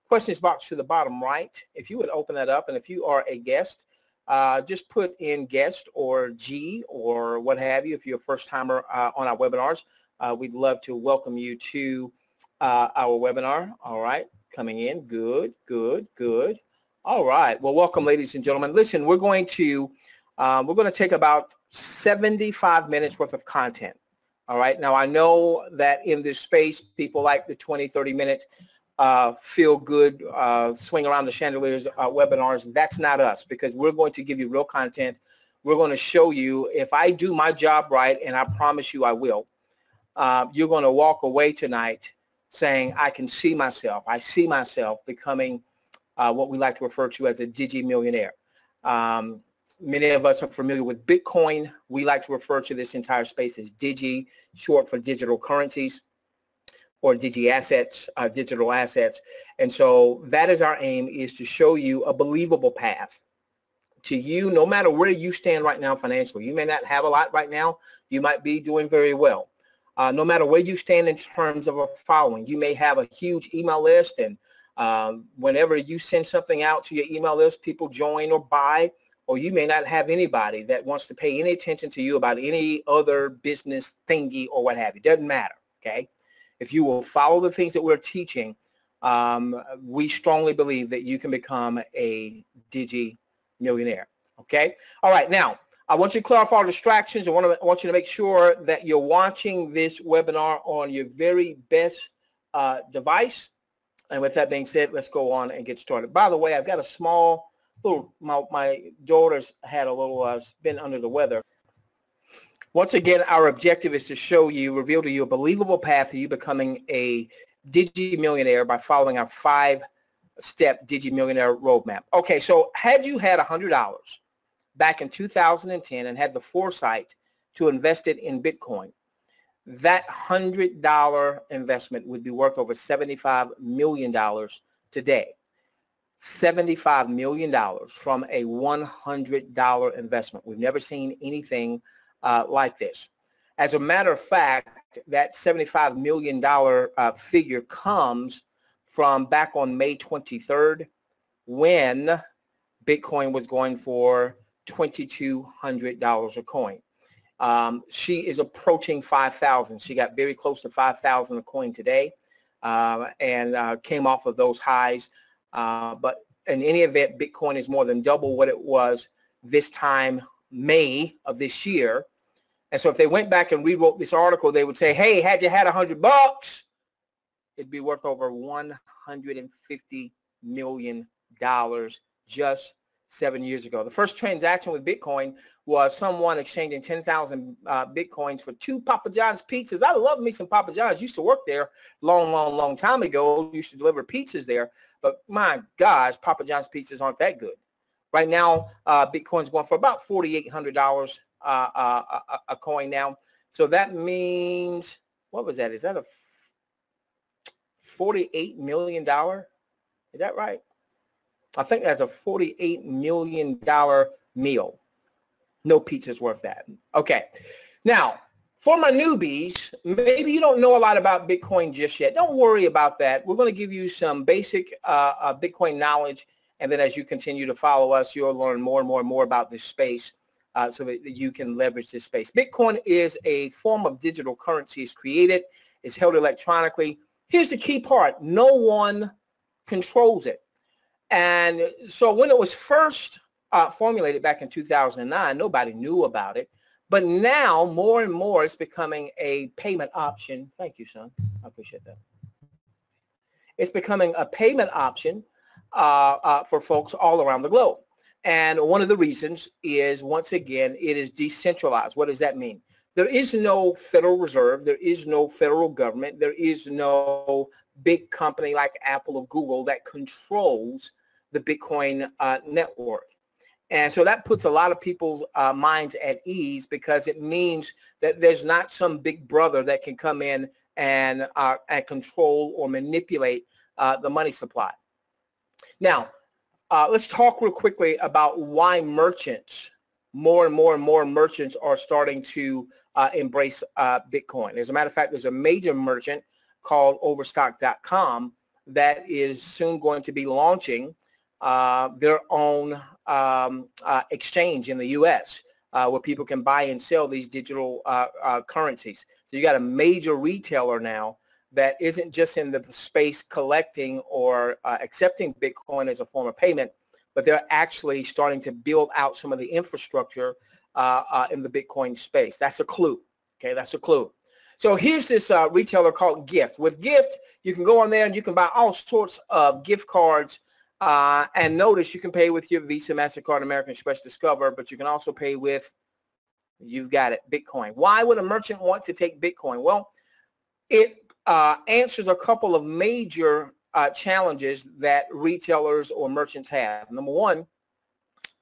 questions box to the bottom right. If you would open that up, and if you are a guest, just put in guest or G or what have you. If you're a first timer on our webinars, we'd love to welcome you to our webinar. All right, coming in. Good, good, good. All right. Well, welcome, ladies and gentlemen. Listen, we're going to take about 75 minutes worth of content. All right. Now, I know that in this space, people like the 20, 30-minute feel good, swing around the chandeliers webinars. That's not us, because we're going to give you real content. We're going to show you, if I do my job right, and I promise you I will, you're going to walk away tonight saying, I can see myself. I see myself becoming what we like to refer to as a DIGI millionaire. Many of us are familiar with Bitcoin. We like to refer to this entire space as DIGI, short for digital currencies, or DIGI assets, digital assets. And so that is our aim, is to show you a believable path to you, no matter where you stand right now financially. You may not have a lot right now. You might be doing very well. No matter where you stand in terms of a following, you may have a huge email list, and whenever you send something out to your email list, people join or buy. Or you may not have anybody that wants to pay any attention to you about any other business thingy or what have you. Doesn't matter, okay? If you will follow the things that we're teaching, we strongly believe that you can become a DIGI millionaire, okay? All right, now, I want you to clear off all distractions. I want you to make sure that you're watching this webinar on your very best device. And with that being said, let's go on and get started. By the way, I've got a small little, my daughter's had a little, been under the weather. Once again, our objective is to show you, reveal to you a believable path to you becoming a DIGI millionaire by following our 5-step DIGI millionaire roadmap. Okay, so had you had $100 back in 2010 and had the foresight to invest it in Bitcoin, that $100 investment would be worth over $75 million today. $75 million from a $100 investment. We've never seen anything like this. As a matter of fact, that $75 million figure comes from back on May 23rd, when Bitcoin was going for $2,200 a coin. She is approaching 5,000. She got very close to 5,000 a coin today, and came off of those highs. But in any event, Bitcoin is more than double what it was this time May of this year. And so if they went back and rewrote this article, they would say, hey, had you had $100, it'd be worth over $150 million just 7 years ago. The first transaction with Bitcoin was someone exchanging 10,000 Bitcoins for 2 Papa John's pizzas. I love me some Papa John's. Used to work there long time ago. Used to deliver pizzas there. But my gosh, Papa John's pizzas aren't that good. Right now, Bitcoin's going for about $4,800 a coin now. So that means, what was that? Is that a $48 million? Is that right? I think that's a $48 million meal. No pizza's worth that. Okay. Now, for my newbies, maybe you don't know a lot about Bitcoin just yet. Don't worry about that. We're going to give you some basic Bitcoin knowledge, and then as you continue to follow us, you'll learn more and more about this space so that you can leverage this space. Bitcoin is a form of digital currency. It's created. It's held electronically. Here's the key part. No one controls it. And so when it was first formulated back in 2009, nobody knew about it. But now, more and more, it's becoming a payment option. Thank you, son. I appreciate that. It's becoming a payment option for folks all around the globe. And one of the reasons is, once again, it is decentralized. What does that mean? There is no Federal Reserve. There is no federal government. There is no big company like Apple or Google that controls the Bitcoin network. And so that puts a lot of people's minds at ease, because it means that there's not some big brother that can come in and control or manipulate the money supply. Now, let's talk real quickly about why merchants, more and more merchants are starting to embrace Bitcoin. As a matter of fact, there's a major merchant called Overstock.com that is soon going to be launching their own exchange in the U.S. Where people can buy and sell these digital currencies. So you got a major retailer now that isn't just in the space collecting or accepting Bitcoin as a form of payment, but they're actually starting to build out some of the infrastructure in the Bitcoin space. That's a clue. Okay, that's a clue. So here's this retailer called Gift. With Gift, you can go on there and you can buy all sorts of gift cards. And notice you can pay with your Visa, MasterCard, American Express, Discover, but you can also pay with, you've got it, Bitcoin. Why would a merchant want to take Bitcoin? Well, it answers a couple of major challenges that retailers or merchants have. Number one,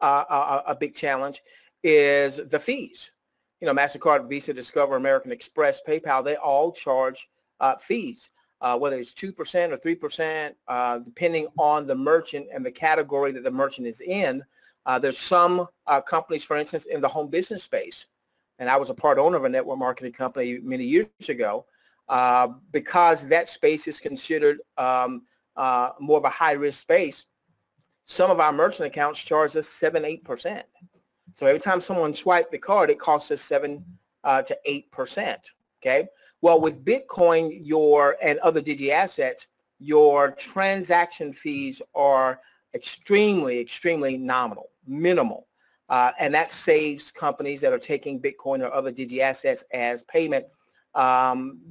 a big challenge is the fees. You know, MasterCard, Visa, Discover, American Express, PayPal, they all charge fees, whether it's 2% or 3%, depending on the merchant and the category that the merchant is in. There's some companies, for instance, in the home business space, and I was a part owner of a network marketing company many years ago, because that space is considered more of a high-risk space. Some of our merchant accounts charge us 7-8%. So every time someone swipes the card, it costs us 7 to 8%. Okay. Well, with Bitcoin, and other digi assets, your transaction fees are extremely, extremely nominal, minimal, and that saves companies that are taking Bitcoin or other digi assets as payment,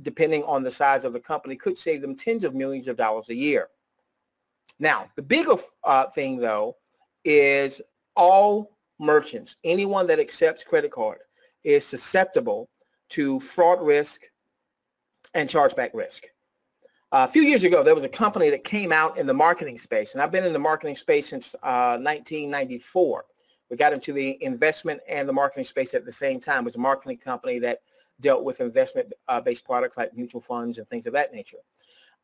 depending on the size of the company, could save them tens of millions of dollars a year. Now, the bigger thing, though, is all merchants, anyone that accepts credit card, is susceptible to fraud risk and chargeback risk. A few years ago, there was a company that came out in the marketing space, and I've been in the marketing space since 1994. We got into the investment and the marketing space at the same time. It was a marketing company that dealt with investment-based products like mutual funds and things of that nature.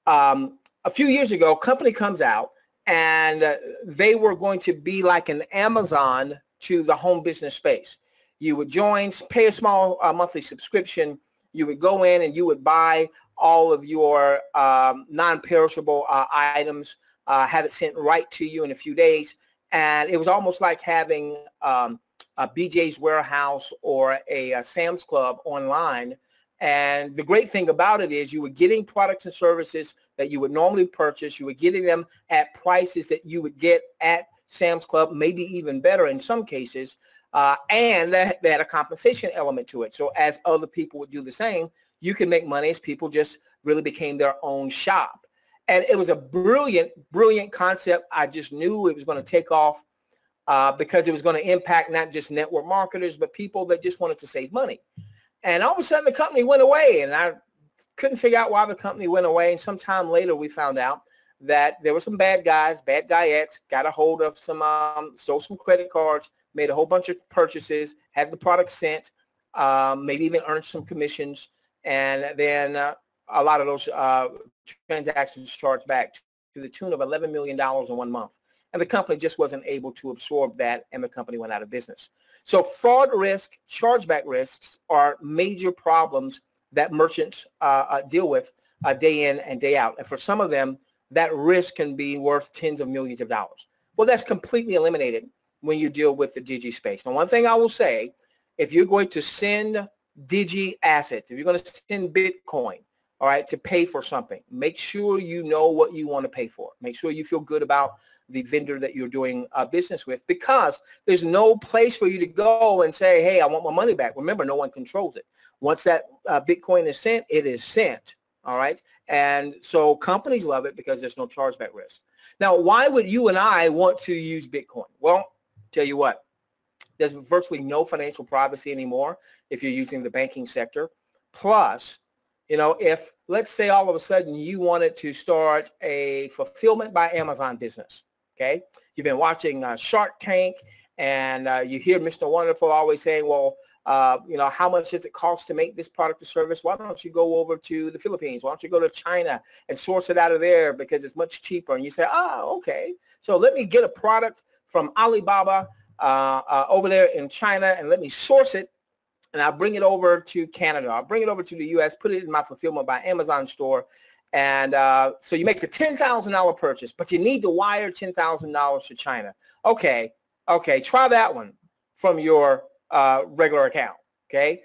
A few years ago, a company comes out, and they were going to be like an Amazon to the home business space. You would join, pay a small monthly subscription. You would go in and you would buy all of your non-perishable items, have it sent right to you in a few days. And it was almost like having a BJ's Warehouse or a Sam's Club online. And the great thing about it is you were getting products and services that you would normally purchase. You were getting them at prices that you would get at Sam's Club, maybe even better in some cases, and they had a compensation element to it. So as other people would do the same, you can make money as people just really became their own shop. And it was a brilliant, brilliant concept. I just knew it was going to take off because it was going to impact not just network marketers, but people that just wanted to save money. And all of a sudden, the company went away, and I couldn't figure out why the company went away. And sometime later, we found out that there were some bad guys, bad guyettes, got a hold of some, stole some credit cards, made a whole bunch of purchases, had the product sent, maybe even earned some commissions, and then a lot of those transactions charged back to the tune of $11 million in 1 month. And the company just wasn't able to absorb that, and the company went out of business. So fraud risk, chargeback risks are major problems that merchants deal with day in and day out. And for some of them, that risk can be worth tens of millions of dollars. Well, that's completely eliminated when you deal with the digi space. Now, one thing I will say, if you're going to send digi assets, if you're going to send Bitcoin, all right, to pay for something, make sure you know what you want to pay for. Make sure you feel good about the vendor that you're doing business with, because there's no place for you to go and say, hey, I want my money back. Remember, no one controls it. Once that Bitcoin is sent, it is sent. All right. And so companies love it because there's no chargeback risk. Now, why would you and I want to use Bitcoin? Well, tell you what, there's virtually no financial privacy anymore if you're using the banking sector. Plus, you know, if let's say all of a sudden you wanted to start a fulfillment by Amazon business, okay? You've been watching Shark Tank, and you hear Mr. Wonderful always saying, well, you know, how much does it cost to make this product or service? Why don't you go over to the Philippines? Why don't you go to China and source it out of there because it's much cheaper? And you say, oh, okay. So let me get a product from Alibaba over there in China, and let me source it, and I'll bring it over to Canada. I'll bring it over to the U.S., put it in my fulfillment by Amazon store, And so you make a $10,000 purchase, but you need to wire $10,000 to China. Okay, try that one from your regular account. Okay,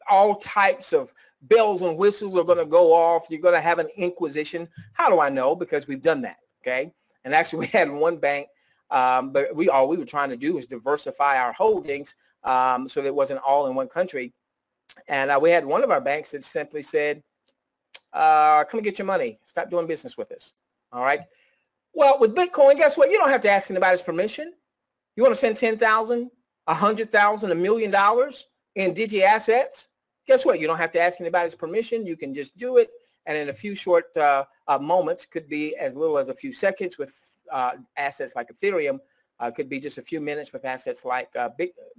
all types of bells and whistles are going to go off. You're going to have an inquisition. How do I know? Because we've done that. Okay, and actually we had one bank, but all we were trying to do was diversify our holdings so that it wasn't all in one country. And we had one of our banks that simply said, come and get your money. Stop doing business with us. All right. Well, with Bitcoin, guess what? You don't have to ask anybody's permission. You want to send $10,000, $100,000, $1 million in Digi assets? Guess what? You don't have to ask anybody's permission. You can just do it. And in a few short moments, could be as little as a few seconds with assets like Ethereum, could be just a few minutes with assets like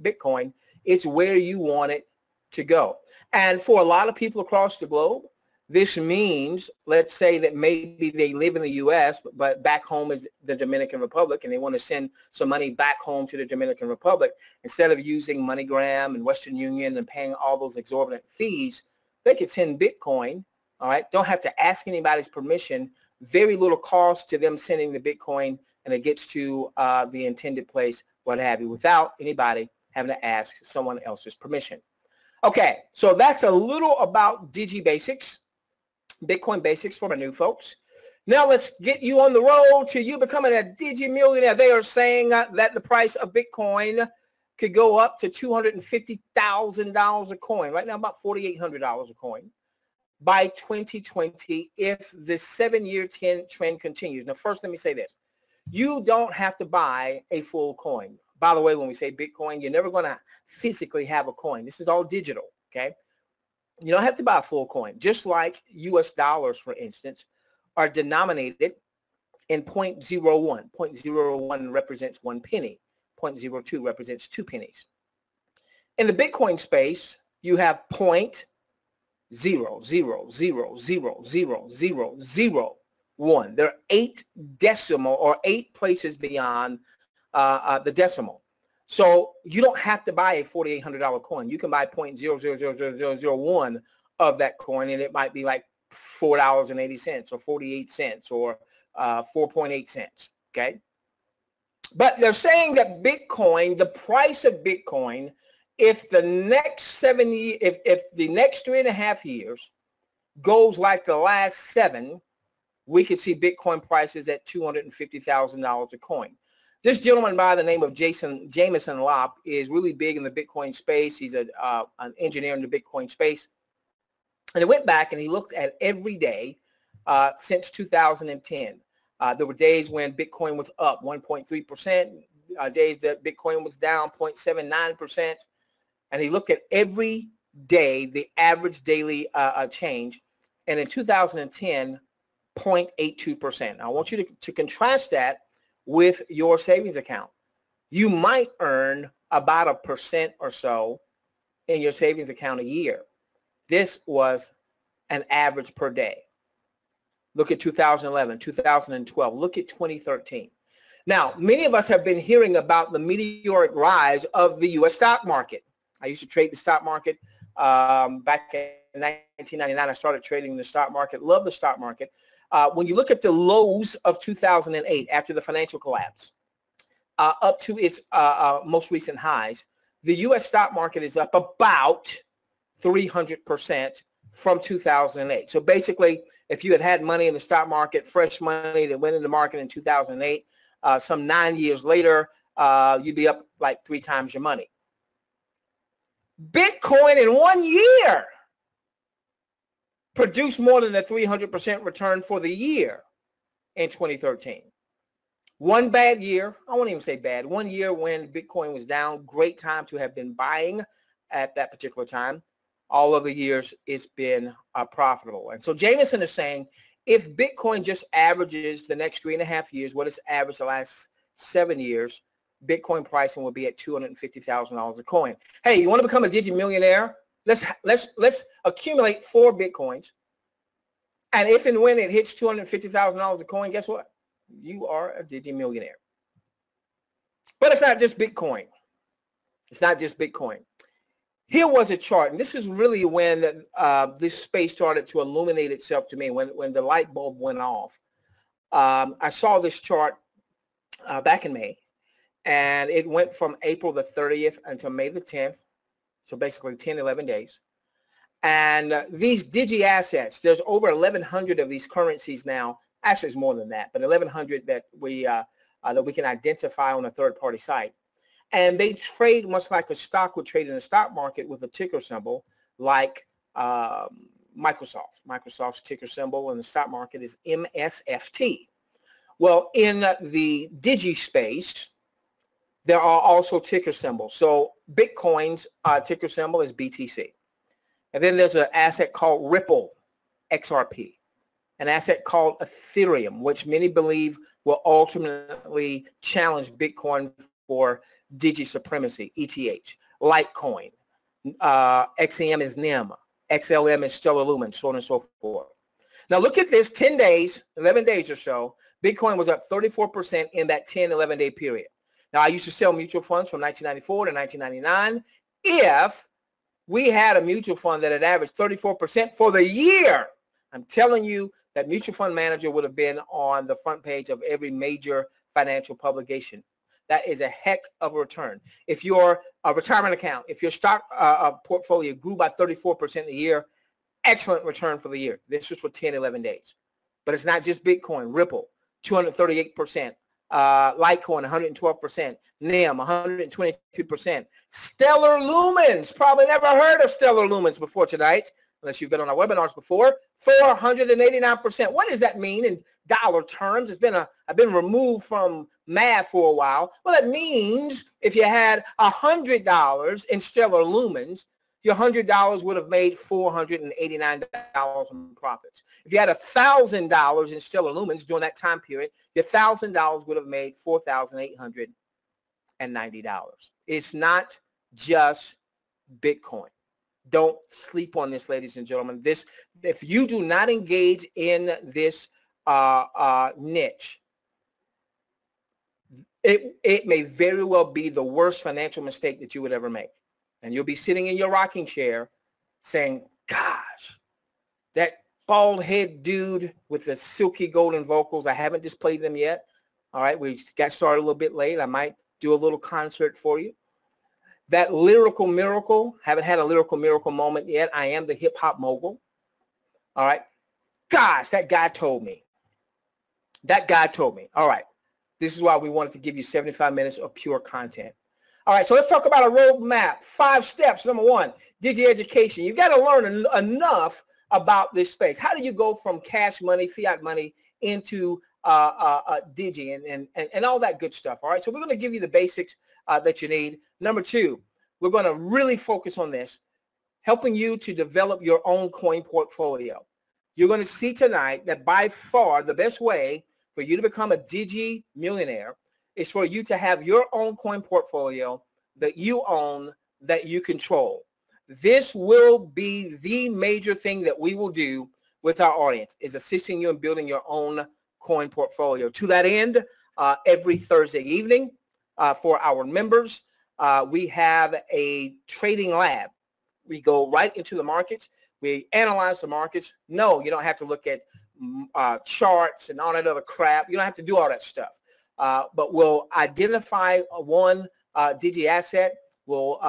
Bitcoin. It's where you want it to go. And for a lot of people across the globe, this means, let's say that maybe they live in the U.S., but back home is the Dominican Republic, and they want to send some money back home to the Dominican Republic. Instead of using MoneyGram and Western Union and paying all those exorbitant fees, they could send Bitcoin, all right? Don't have to ask anybody's permission. Very little cost to them sending the Bitcoin, and it gets to the intended place, what have you, without anybody having to ask someone else's permission. Okay, so that's a little about Digi Basics. Bitcoin basics for my new folks. Now let's get you on the road to you becoming a Digi millionaire. They are saying that the price of Bitcoin could go up to $250,000 a coin. Right now about $4,800 a coin by 2020 if the 7-year trend continues. Now first let me say this. You don't have to buy a full coin. By the way, when we say Bitcoin, you're never going to physically have a coin. This is all digital, okay? You don't have to buy a full coin. Just like US dollars, for instance, are denominated in 0.01. 0.01 represents 1 penny. 0.02 represents 2 pennies. In the Bitcoin space, you have 0.000000001. There are 8 decimal or 8 places beyond the decimal. So you don't have to buy a $4,800 coin. You can buy 0.000001 of that coin, and it might be like $4.80 or 48 cents or 4.8 cents. Okay. But they're saying that Bitcoin, the price of Bitcoin, if the next if the next 3.5 years goes like the last 7, we could see Bitcoin prices at $250,000 a coin. This gentleman by the name of Jameson Lopp is really big in the Bitcoin space. He's an engineer in the Bitcoin space. And he went back and he looked at every day since 2010. There were days when Bitcoin was up 1.3%, days that Bitcoin was down 0.79%. And he looked at every day, the average daily change. And in 2010, 0.82%. I want you to contrast that with your savings account. You might earn about 1% or so in your savings account a year. This was an average per day. Look at 2011, 2012. Look at 2013. Now, many of us have been hearing about the meteoric rise of the U.S. stock market. I used to trade the stock market back in 1999. I started trading the stock market. Love the stock market. When you look at the lows of 2008 after the financial collapse up to its most recent highs, the U.S. stock market is up about 300% from 2008. So basically, if you had money in the stock market, fresh money that went in the market in 2008, some 9 years later, you'd be up like 3 times your money. Bitcoin in 1 year produced more than a 300% return for the year in 2013. One bad year, I won't even say bad, 1 year when Bitcoin was down, great time to have been buying at that particular time. All of the years it's been profitable. And so Jameson is saying if Bitcoin just averages the next 3.5 years, what it's averaged the last 7 years, Bitcoin pricing will be at $250,000 a coin. Hey, you want to become a Digi millionaire? Let's accumulate 4 Bitcoins. And if and when it hits $250,000 a coin, guess what? You are a Digi millionaire. But it's not just Bitcoin. It's not just Bitcoin. Here was a chart, and this is really when this space started to illuminate itself to me, when the light bulb went off. I saw this chart back in May, and it went from April the 30th until May the 10th, so basically 10, 11 days. And these digi assets, there's over 1,100 of these currencies now. Actually, it's more than that, but 1,100 that we can identify on a third-party site. And they trade much like a stock would trade in the stock market with a ticker symbol, like Microsoft. Microsoft's ticker symbol in the stock market is MSFT. Well, in the digi space, there are also ticker symbols. So Bitcoin's ticker symbol is BTC. And then there's an asset called Ripple, XRP. An asset called Ethereum, which many believe will ultimately challenge Bitcoin for digi supremacy, ETH. Litecoin, XEM is NIM, XLM is Stellar Lumen, so on and so forth. Now look at this, 10 days, 11 days or so, Bitcoin was up 34% in that 10, 11-day period. Now I used to sell mutual funds from 1994 to 1999. If we had a mutual fund that had averaged 34% for the year, I'm telling you that mutual fund manager would have been on the front page of every major financial publication. That is a heck of a return. If your retirement account, if your stock portfolio grew by 34% a year, excellent return for the year. This was for 10, 11 days. But it's not just Bitcoin. Ripple, 238%. Litecoin, 112%. NIM, 122%. Stellar Lumens, probably never heard of Stellar Lumens before tonight, unless you've been on our webinars before, 489%. What does that mean in dollar terms? I've been removed from math for a while. Well, that means if you had $100 in Stellar Lumens, your $100 would have made $489 in profits. If you had $1,000 in Stellar Lumens during that time period, your $1,000 would have made $4,890. It's not just Bitcoin. Don't sleep on this, ladies and gentlemen. This, if you do not engage in this niche, it may very well be the worst financial mistake that you would ever make. And you'll be sitting in your rocking chair saying, gosh, that bald head dude with the silky golden vocals, I haven't displayed them yet. All right, we got started a little bit late. I might do a little concert for you. That lyrical miracle, haven't had a lyrical miracle moment yet. I am the hip hop mogul. All right. Gosh, that guy told me. That guy told me. All right. This is why we wanted to give you 75 minutes of pure content. All right, so let's talk about a roadmap. 5 steps. Number 1, digi education. You've got to learn enough about this space. How do you go from cash money, fiat money, into digi and all that good stuff? All right, so we're going to give you the basics that you need. Number 2, we're going to really focus on this, helping you to develop your own coin portfolio. You're going to see tonight that by far the best way for you to become a digi millionaire is for you to have your own coin portfolio that you own, that you control. This will be the major thing that we will do with our audience, is assisting you in building your own coin portfolio. To that end, every Thursday evening for our members, we have a trading lab. We go right into the markets. We analyze the markets. No, you don't have to look at charts and all that other crap. You don't have to do all that stuff. But we'll identify one digi asset. We'll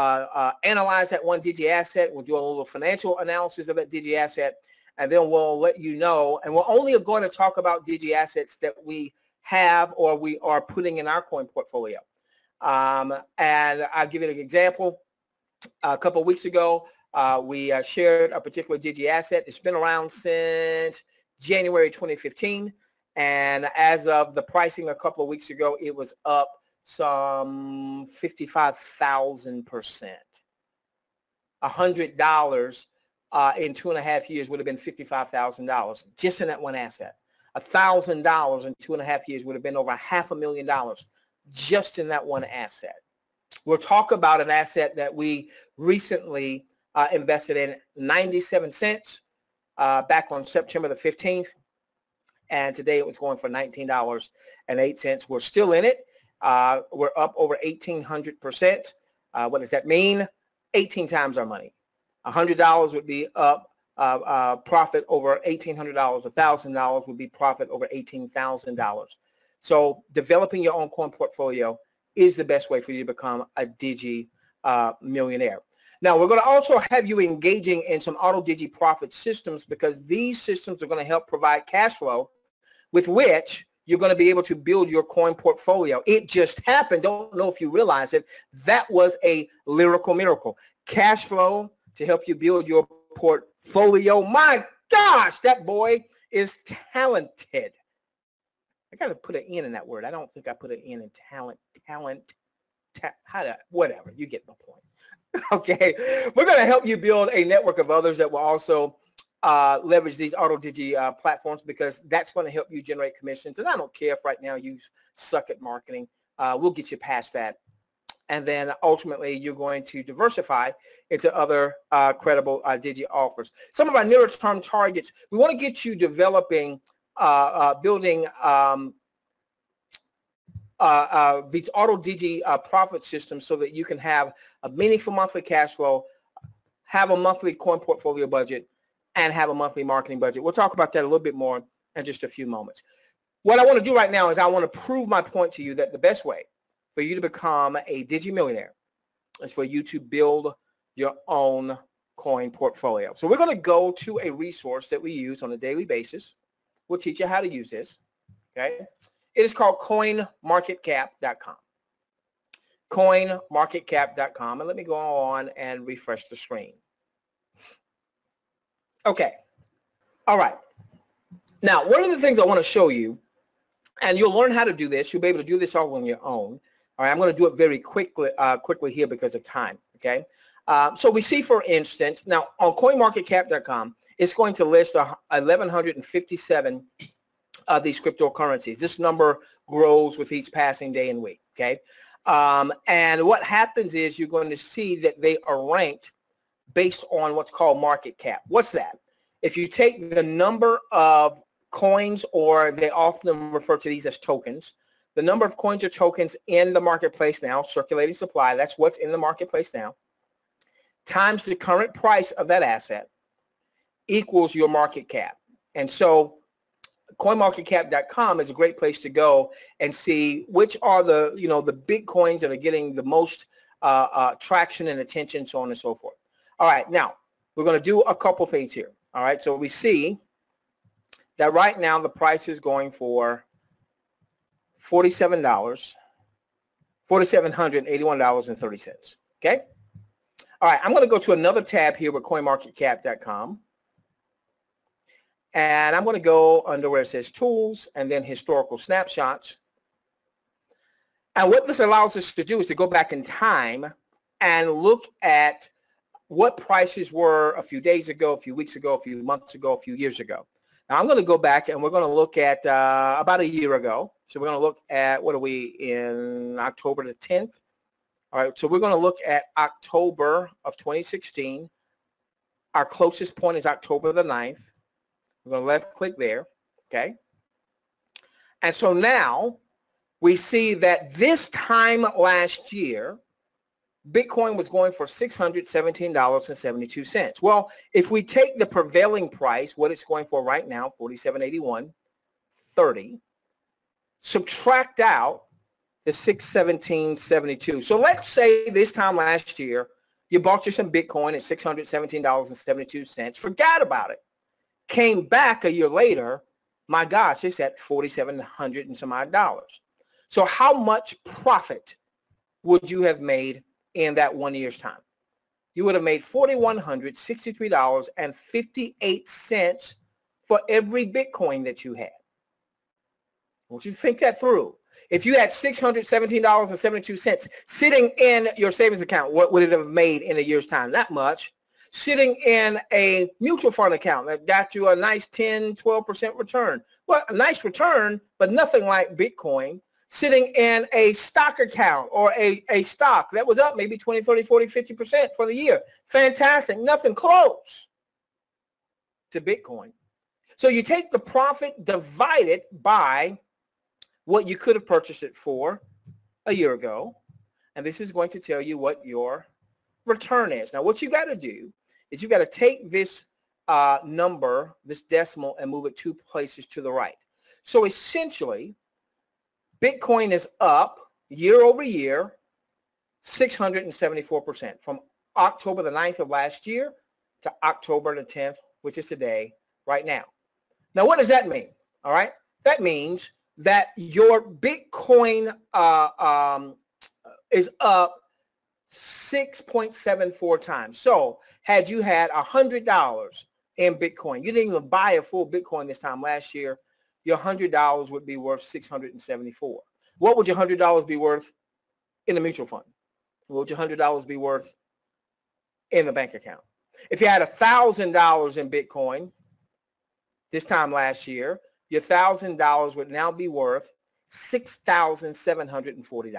analyze that one digi asset. We'll do a little financial analysis of that digi asset, and then we'll let you know. And we're only going to talk about digi assets that we have or we are putting in our coin portfolio. And I'll give you an example. A couple of weeks ago, we shared a particular digi asset. It's been around since January 2015. And as of the pricing a couple of weeks ago, it was up some 55,000%. $100 in 2.5 years would have been $55,000 just in that one asset. $1,000 in 2.5 years would have been over $500,000 just in that one asset. We'll talk about an asset that we recently invested in, 97 cents back on September the 15th. And today it was going for $19.08. We're still in it. We're up over 1,800%. What does that mean? 18 times our money. $100 would be up profit over $1,800. $1,000 would be profit over $18,000. So developing your own coin portfolio is the best way for you to become a Digi millionaire. Now, we're going to also have you engaging in some auto Digi profit systems, because these systems are going to help provide cash flow with which you're going to be able to build your coin portfolio. It just happened. Don't know if you realize it. That was a lyrical miracle. Cash flow to help you build your portfolio. My gosh, that boy is talented. I got to put an N in that word. I don't think I put an N in talent. Whatever. You get my point. Okay. We're going to help you build a network of others that will also leverage these auto Digi platforms, because that's going to help you generate commissions. And I don't care if right now you suck at marketing. We'll get you past that. And then ultimately you're going to diversify into other credible Digi offers. Some of our nearer term targets, we want to get you developing, building these auto Digi profit systems so that you can have a meaningful monthly cash flow, have a monthly coin portfolio budget, and have a monthly marketing budget. We'll talk about that a little bit more in just a few moments. What I want to do right now is I want to prove my point to you that the best way for you to become a Digi millionaire is for you to build your own coin portfolio. So we're going to go to a resource that we use on a daily basis. We'll teach you how to use this. Okay. It is called coinmarketcap.com. Coinmarketcap.com. And let me go on and refresh the screen. Okay. All right. Now, one of the things I want to show you, and you'll learn how to do this. You'll be able to do this all on your own. All right. I'm going to do it very quickly here because of time. Okay. So we see, for instance, now on coinmarketcap.com, it's going to list 1,157 of these cryptocurrencies. This number grows with each passing day and week. Okay. And what happens is you're going to see that they are ranked based on what's called market cap. What's that? If you take the number of coins, or they often refer to these as tokens, the number of coins or tokens in the marketplace now, circulating supply, that's what's in the marketplace now, times the current price of that asset equals your market cap. And so coinmarketcap.com is a great place to go and see which are the, the big coins that are getting the most traction and attention, so on and so forth. All right, now we're going to do a couple things here. All right, so we see that right now the price is going for $4,781.30. Okay. All right, I'm going to go to another tab here with coinmarketcap.com. And I'm going to go under where it says tools and then historical snapshots. And what this allows us to do is to go back in time and look at what prices were a few days ago, a few weeks ago, a few months ago, a few years ago. Now I'm going to go back and we're going to look at about a year ago. So we're going to look at, what are we in, October the 10th? All right, so we're going to look at October of 2016. Our closest point is October the 9th. We're going to left click there, okay? And so now we see that this time last year, Bitcoin was going for $617.72. Well, if we take the prevailing price, what it's going for right now, $47.81.30, subtract out the $617.72. So let's say this time last year, you bought you some Bitcoin at $617.72, forgot about it, came back a year later, my gosh, it's at $4,700 and some odd dollars. So how much profit would you have made in that 1 year's time? You would have made $4,163.58 for every Bitcoin that you had. I want you to think that through. If you had $617.72 sitting in your savings account, what would it have made in a year's time? Not much. Sitting in a mutual fund account that got you a nice 10, 12% return. Well, a nice return, but nothing like Bitcoin. Sitting in a stock account or a stock that was up maybe 20, 30, 40, 50% for the year. Fantastic. Nothing close to Bitcoin. So you take the profit, divide it by what you could have purchased it for a year ago, and this is going to tell you what your return is. Now, what you got to do is you got to take this number, this decimal, and move it 2 places to the right. So essentially, Bitcoin is up year over year 674% from October the 9th of last year to October the 10th, which is today, right now. Now, what does that mean? All right. That means that your Bitcoin is up 6.74 times. So had you had $100 in Bitcoin, you didn't even buy a full Bitcoin this time last year, your $100 would be worth 674. What would your $100 be worth in the mutual fund? What would your $100 be worth in the bank account? If you had $1,000 in Bitcoin this time last year, your $1,000 would now be worth $6,740.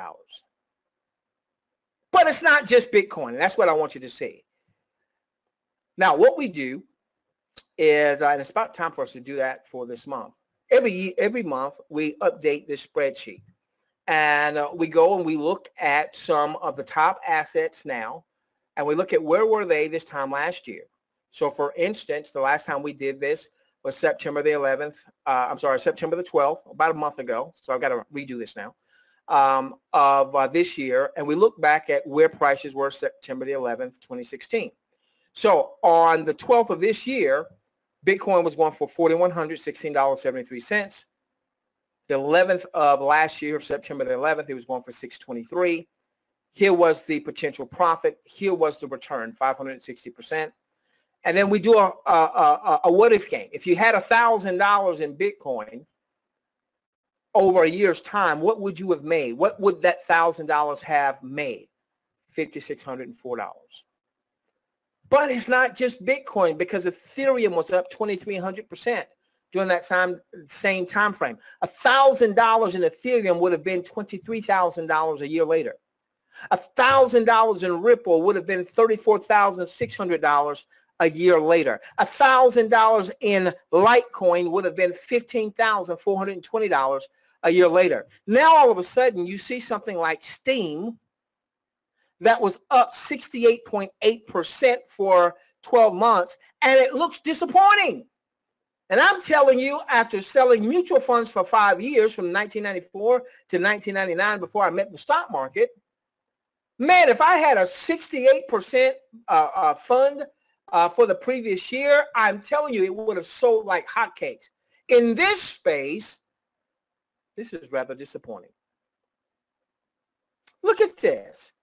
But it's not just Bitcoin, and that's what I want you to see. Now, what we do is, and it's about time for us to do that for this month. Every month, we update this spreadsheet. And we go and we look at some of the top assets now, and we look at where were they this time last year. So for instance, the last time we did this was September the 11th, September the 12th, about a month ago. So I've got to redo this now, of this year. And we look back at where prices were September the 11th, 2016. So on the 12th of this year, Bitcoin was going for $4,116.73. The 11th of last year, September the 11th, it was going for $623. Here was the potential profit. Here was the return, 560%. And then we do a what-if game. If you had $1,000 in Bitcoin over a year's time, what would you have made? What would that $1,000 have made? $5,604. But it's not just Bitcoin, because Ethereum was up 2,300%. During that same time frame. $1,000 in Ethereum would have been $23,000 a year later. $1,000 in Ripple would have been $34,600 a year later. $1,000 in Litecoin would have been $15,420 a year later. Now all of a sudden you see something like Steam that was up 68.8% for 12 months, and it looks disappointing. And I'm telling you, after selling mutual funds for 5 years, from 1994 to 1999, before I met the stock market, man, if I had a 68% fund for the previous year, I'm telling you, it would have sold like hotcakes. In this space, this is rather disappointing. Look at this,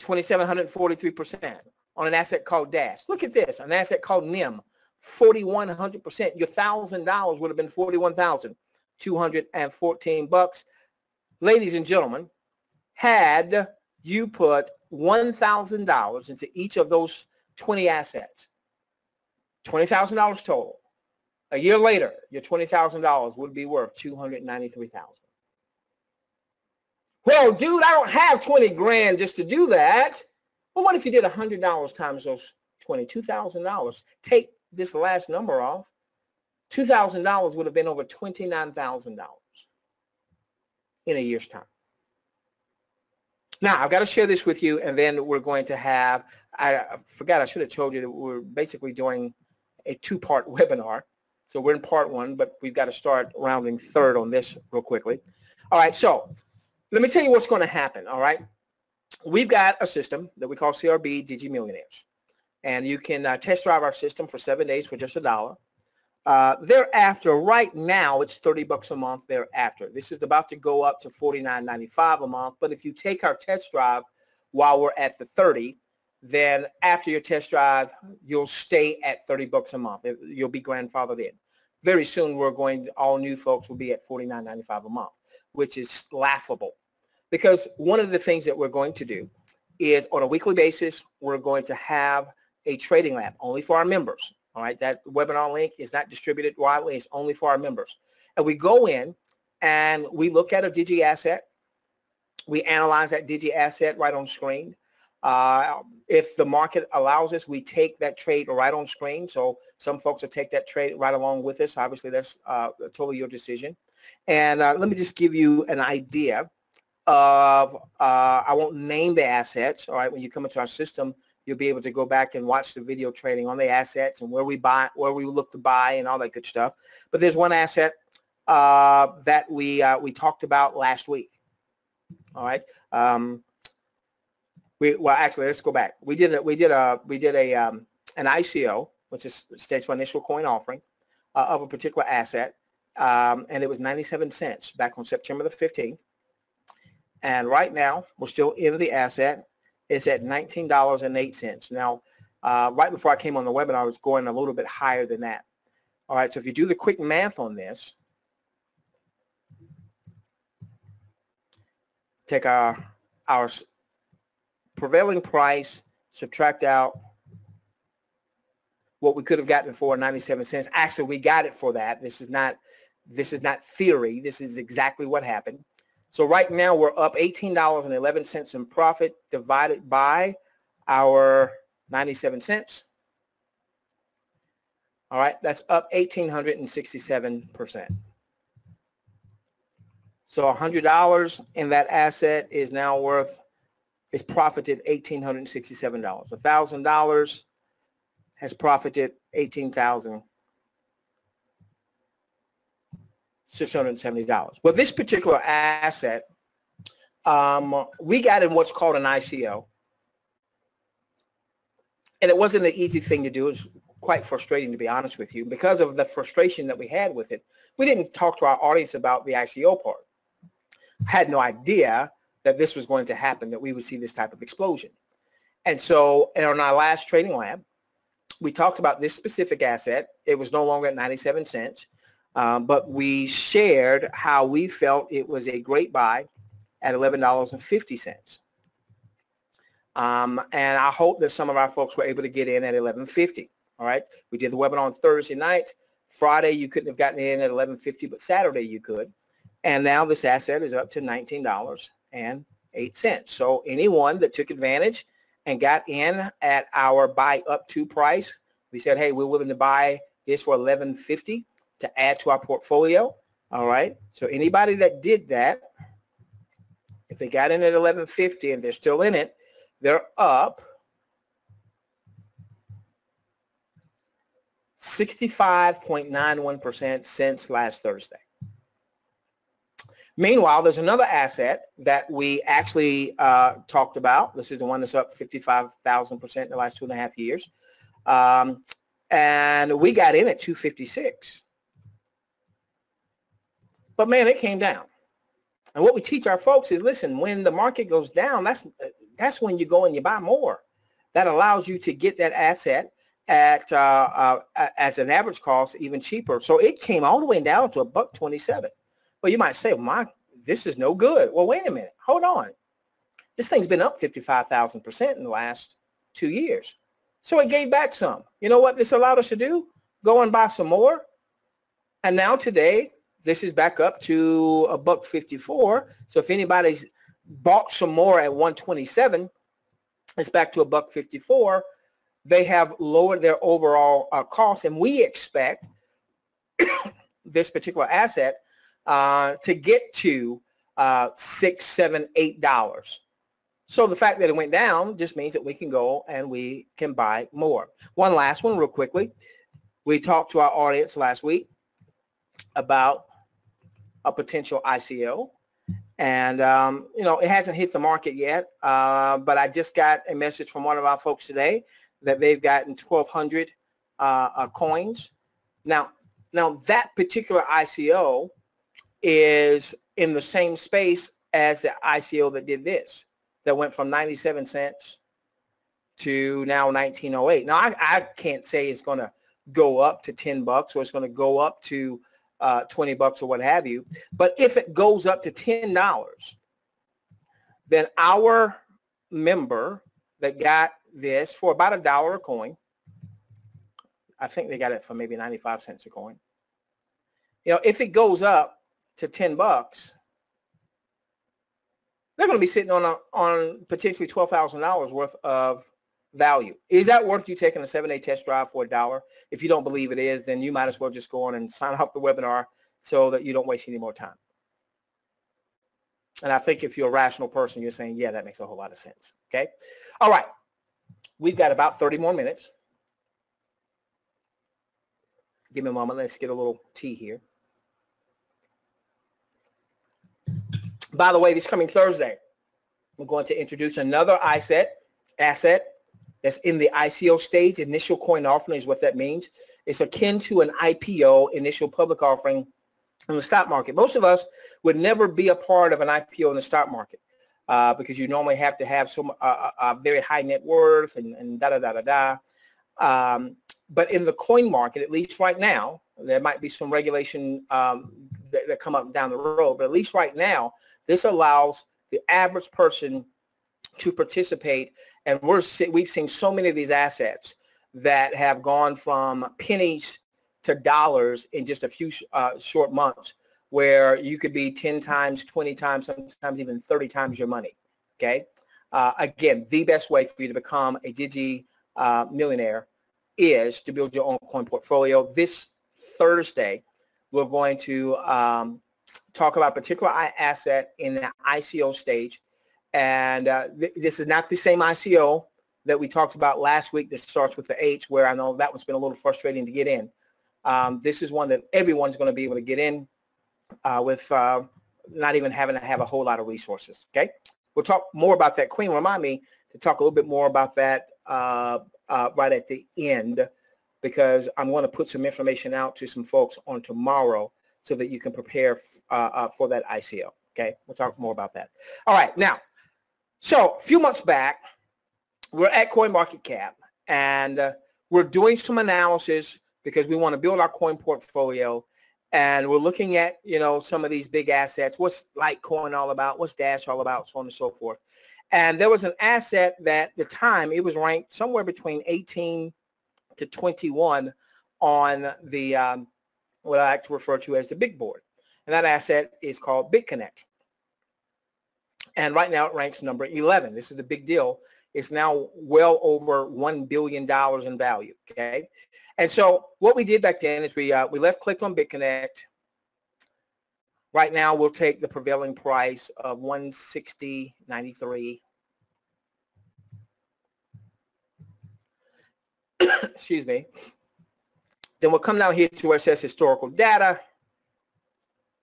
2,743% on an asset called Dash. Look at this, an asset called NIM. 4,100%. Your $1,000 would have been $41,214. Ladies and gentlemen, had you put $1,000 into each of those 20 assets, $20,000 total, a year later, your $20,000 would be worth $293,000. Well, dude, I don't have 20 grand just to do that. Well, what if you did $100 times those 20, $2,000? Take this last number off, $2,000 would have been over $29,000 in a year's time. Now, I've got to share this with you, and then we're going to have, I forgot, I should have told you that we're basically doing a 2-part webinar. So we're in part 1, but we've got to start rounding third on this real quickly. All right, so let me tell you what's going to happen, all right? We've got a system that we call CRB DIGI Millionaires. And you can test drive our system for 7 days for just $1. Thereafter, right now, it's $30 a month thereafter. This is about to go up to $49.95 a month. But if you take our test drive while we're at the 30, then after your test drive, you'll stay at $30 a month. You'll be grandfathered in. Very soon, all new folks will be at $49.95 a month, which is laughable. Because one of the things that we're going to do is on a weekly basis, we're going to have a trading lab only for our members. All right, that webinar link is not distributed widely. It's only for our members. And we go in and we look at a Digi asset. We analyze that Digi asset right on screen. If the market allows us, we take that trade right on screen. So some folks will take that trade right along with us. Obviously, that's totally your decision. And let me just give you an idea of, I won't name the assets. All right, when you come into our system, You'll be able to go back and watch the video trading on the assets and where we look to buy and all that good stuff. But there's one asset that we talked about last week. All right. Well, actually, let's go back. We did an ICO, which stands for initial coin offering, of a particular asset, and it was 97 cents back on September the 15th. And right now, we're still in the asset. It's at $19.08. Now, right before I came on the webinar, I was going a little bit higher than that. All right, so if you do the quick math on this, take our prevailing price, subtract out what we could have gotten for 97 cents. Actually, we got it for that. This is not theory. This is exactly what happened. So right now we're up $18.11 in profit divided by our 97 cents. All right, that's up 1,867%. So $100 in that asset is now profited $1,867. $1,000 has profited $18,670. Well, this particular asset, we got in what's called an ICO. And it wasn't an easy thing to do. It was quite frustrating, to be honest with you. Because of the frustration that we had with it, we didn't talk to our audience about the ICO part. Had no idea that this was going to happen, that we would see this type of explosion. And so on our last trading lab, we talked about this specific asset. It was no longer at 97 cents, but we shared how we felt it was a great buy at $11.50. And I hope that some of our folks were able to get in at $11.50. All right. We did the webinar on Thursday night. Friday, you couldn't have gotten in at $11.50, but Saturday you could. And now this asset is up to $19.08. So anyone that took advantage and got in at our buy up to price, we said, hey, we're willing to buy this for $11.50 to add to our portfolio. All right. So anybody that did that, if they got in at $11.50 and they're still in it, they're up 65.91% since last Thursday. Meanwhile, there's another asset that we actually talked about. This is the one that's up 55,000% in the last 2.5 years. And we got in at 256. But man, it came down. And what we teach our folks is, listen, when the market goes down, that's when you go and you buy more. That allows you to get that asset at as an average cost even cheaper. So it came all the way down to $1.27. Well, you might say, well, this is no good. Well, wait a minute. Hold on. This thing's been up 55,000% in the last 2 years. So it gave back some. You know what this allowed us to do? Go and buy some more. And now today, this is back up to $1.54. So if anybody's bought some more at 127, it's back to $1.54. They have lowered their overall cost, and we expect this particular asset to get to $6, $7, $8. So the fact that it went down just means that we can go and we can buy more. One last one real quickly. We talked to our audience last week about a potential ICO. And, you know, it hasn't hit the market yet, but I just got a message from one of our folks today that they've gotten 1,200 coins. Now that particular ICO is in the same space as the ICO that did this, that went from 97 cents to now 19.08. Now, I can't say it's going to go up to $10 or it's going to go up to $20 or what have you. But if it goes up to $10, then our member that got this for about $1 a coin, I think they got it for maybe 95 cents a coin. You know, if it goes up to $10, they're going to be sitting on potentially $12,000 worth of value. Is that worth you taking a 7-day test drive for $1? If you don't believe it is, then you might as well just go on and sign off the webinar so that you don't waste any more time. And I think if you're a rational person, you're saying, yeah, that makes a whole lot of sense. Okay. All right. We've got about 30 more minutes. Give me a moment. Let's get a little tea here. By the way, this coming Thursday, we're going to introduce another asset that's in the ICO stage. Initial coin offering is what that means. It's akin to an IPO, initial public offering, in the stock market. Most of us would never be a part of an IPO in the stock market because you normally have to have some a very high net worth and but in the coin market, at least right now, there might be some regulation that come up down the road, but at least right now, this allows the average person to participate. And we've seen so many of these assets that have gone from pennies to dollars in just a few short months, where you could be 10 times, 20 times, sometimes even 30 times your money. Okay. Again, the best way for you to become a Digi millionaire is to build your own coin portfolio. This Thursday, we're going to talk about a particular asset in the ICO stage. And this is not the same ICO that we talked about last week that starts with the H, where I know that one's been a little frustrating to get in. This is one that everyone's going to be able to get in with not even having to have a whole lot of resources. Okay, we'll talk more about that. Queen, remind me to talk a little bit more about that right at the end, because I'm going to put some information out to some folks on tomorrow so that you can prepare for that ICO. Okay, we'll talk more about that. All right, now, so a few months back, we're at CoinMarketCap, and we're doing some analysis because we want to build our coin portfolio, and we're looking at, you know, some of these big assets. What's Litecoin all about? What's Dash all about? So on and so forth. And there was an asset that at the time it was ranked somewhere between 18 to 21 on the what I like to refer to as the big board, and that asset is called BitConnect. And right now it ranks number 11. This is the big deal. It's now well over $1 billion in value. Okay. And so what we did back then is we left-clicked on BitConnect. Right now we'll take the prevailing price of 160.93. Excuse me. Then we'll come down here to where it says historical data,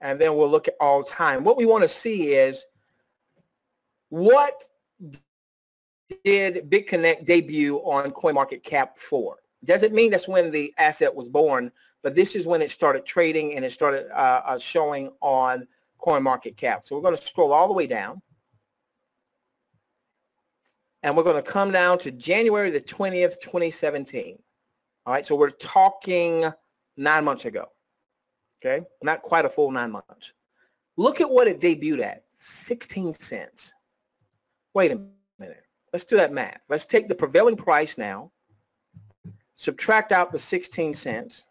and then we'll look at all time. What we want to see is, what did BitConnect debut on CoinMarketCap for? Doesn't mean that's when the asset was born, but this is when it started trading and it started showing on CoinMarketCap. So we're going to scroll all the way down, and we're going to come down to January the 20th, 2017. All right, so we're talking 9 months ago. Okay, not quite a full 9 months. Look at what it debuted at, 16 cents. Wait a minute. Let's do that math. Let's take the prevailing price now, subtract out the 16 cents.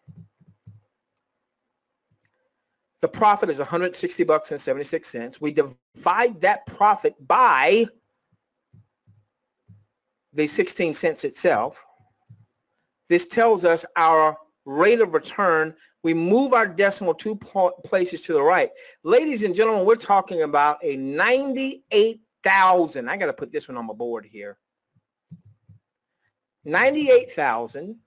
The profit is 160 bucks and 76 cents. We divide that profit by the 16 cents itself. This tells us our rate of return. We move our decimal 2 places to the right. Ladies and gentlemen, we're talking about a 98,000. I got to put this one on my board here. 98,000.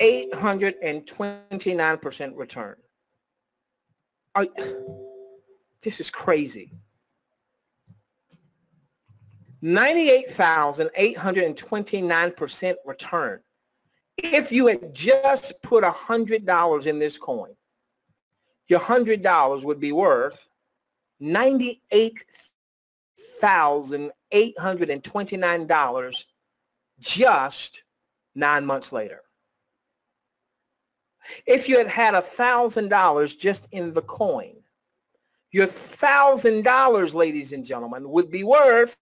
$829% return. This is crazy. 98,829% return. If you had just put $100 in this coin, your $100 would be worth $98,829 just 9 months later. If you had had $1,000 just in the coin, your $1,000, ladies and gentlemen, would be worth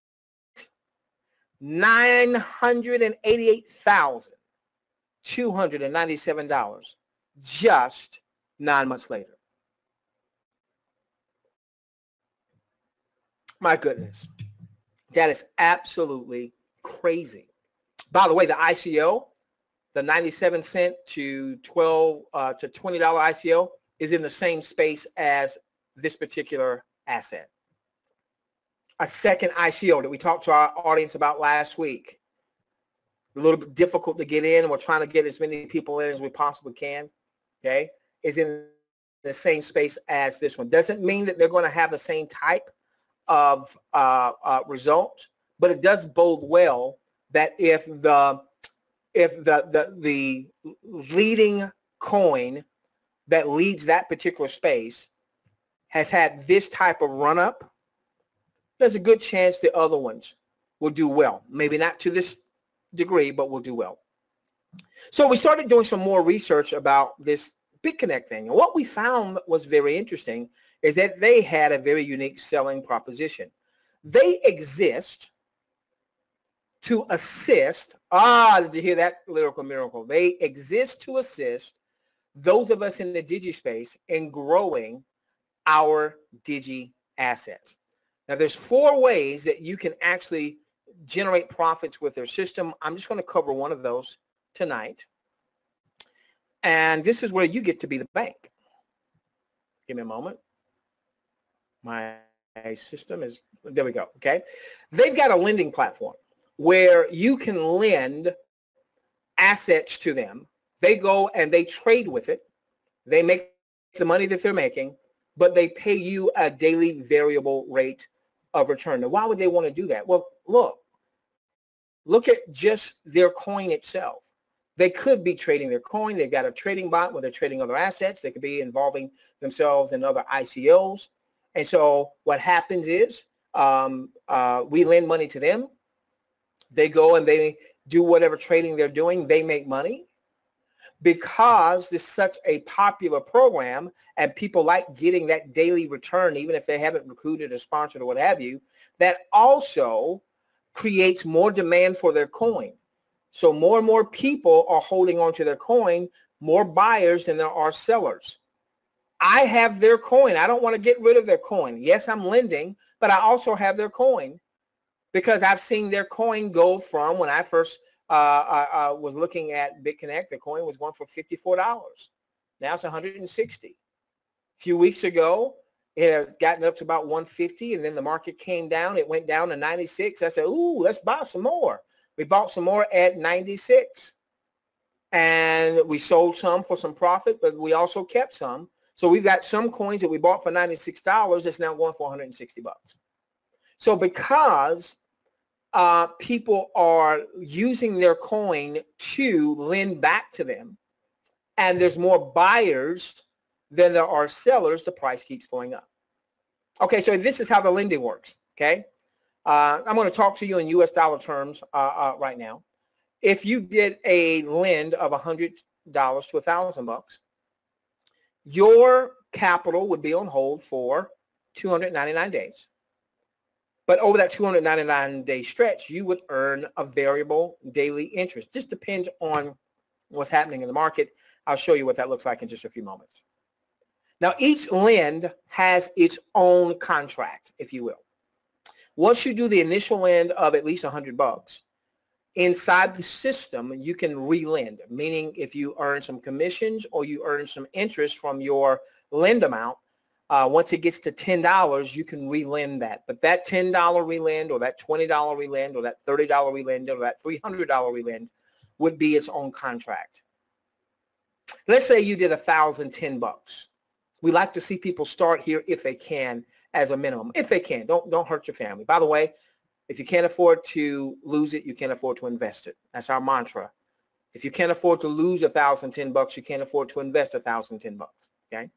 $988,297 just 9 months later. My goodness, that is absolutely crazy. By the way, the ICO, the 97 cent to $20 ICO, is in the same space as this particular asset. a second ICO that we talked to our audience about last week. A little bit difficult to get in, and we're trying to get as many people in as we possibly can, okay, is in the same space as this one. Doesn't mean that they're going to have the same type of result, but it does bode well that if the leading coin that leads that particular space has had this type of run up, there's a good chance the other ones will do well. Maybe not to this degree, but will do well. So we started doing some more research about this BitConnect thing. And what we found was very interesting is that they had a very unique selling proposition. They exist to assist, did you hear that lyrical miracle? They exist to assist those of us in the Digi space in growing our Digi assets. Now there's 4 ways that you can actually generate profits with their system. I'm just going to cover one of those tonight. And this is where you get to be the bank. Give me a moment. My system is, there we go, okay? They've got a lending platform where you can lend assets to them. They go and they trade with it. They make the money that they're making, but they pay you a daily variable rate of return. Now, why would they want to do that? Well, look at just their coin itself. They could be trading their coin. They've got a trading bot where they're trading other assets. They could be involving themselves in other ICOs. And so what happens is we lend money to them. They go and they do whatever trading they're doing. They make money. Because this is such a popular program and people like getting that daily return, even if they haven't recruited or sponsored or what have you, that also creates more demand for their coin. So more and more people are holding on to their coin, more buyers than there are sellers. I have their coin. I don't want to get rid of their coin. Yes, I'm lending, but I also have their coin because I've seen their coin go from when I first was looking at BitConnect, the coin was going for $54. Now it's $160. A few weeks ago, it had gotten up to about $150, and then the market came down. It went down to 96. I said, ooh, let's buy some more. We bought some more at 96. And we sold some for some profit, but we also kept some. So we've got some coins that we bought for $96 that's now going for $160. So because people are using their coin to lend back to them, and there's more buyers than there are sellers, the price keeps going up. Okay, so this is how the lending works, okay? I'm going to talk to you in US dollar terms right now. If you did a lend of $100 to $1,000, your capital would be on hold for 299 days. But over that 299-day stretch, you would earn a variable daily interest. Just depends on what's happening in the market. I'll show you what that looks like in just a few moments. Now, each lend has its own contract, if you will. Once you do the initial lend of at least $100, inside the system, you can re-lend, meaning if you earn some commissions or you earn some interest from your lend amount, once it gets to $10, you can relend that. But that $10 relend or that $20 relend or that $30 relend or that $300 relend would be its own contract. Let's say you did $1,010. We like to see people start here if they can as a minimum. If they can, don't hurt your family. By the way, if you can't afford to lose it, you can't afford to invest it. That's our mantra. If you can't afford to lose $1,010, you can't afford to invest $1,010. Okay.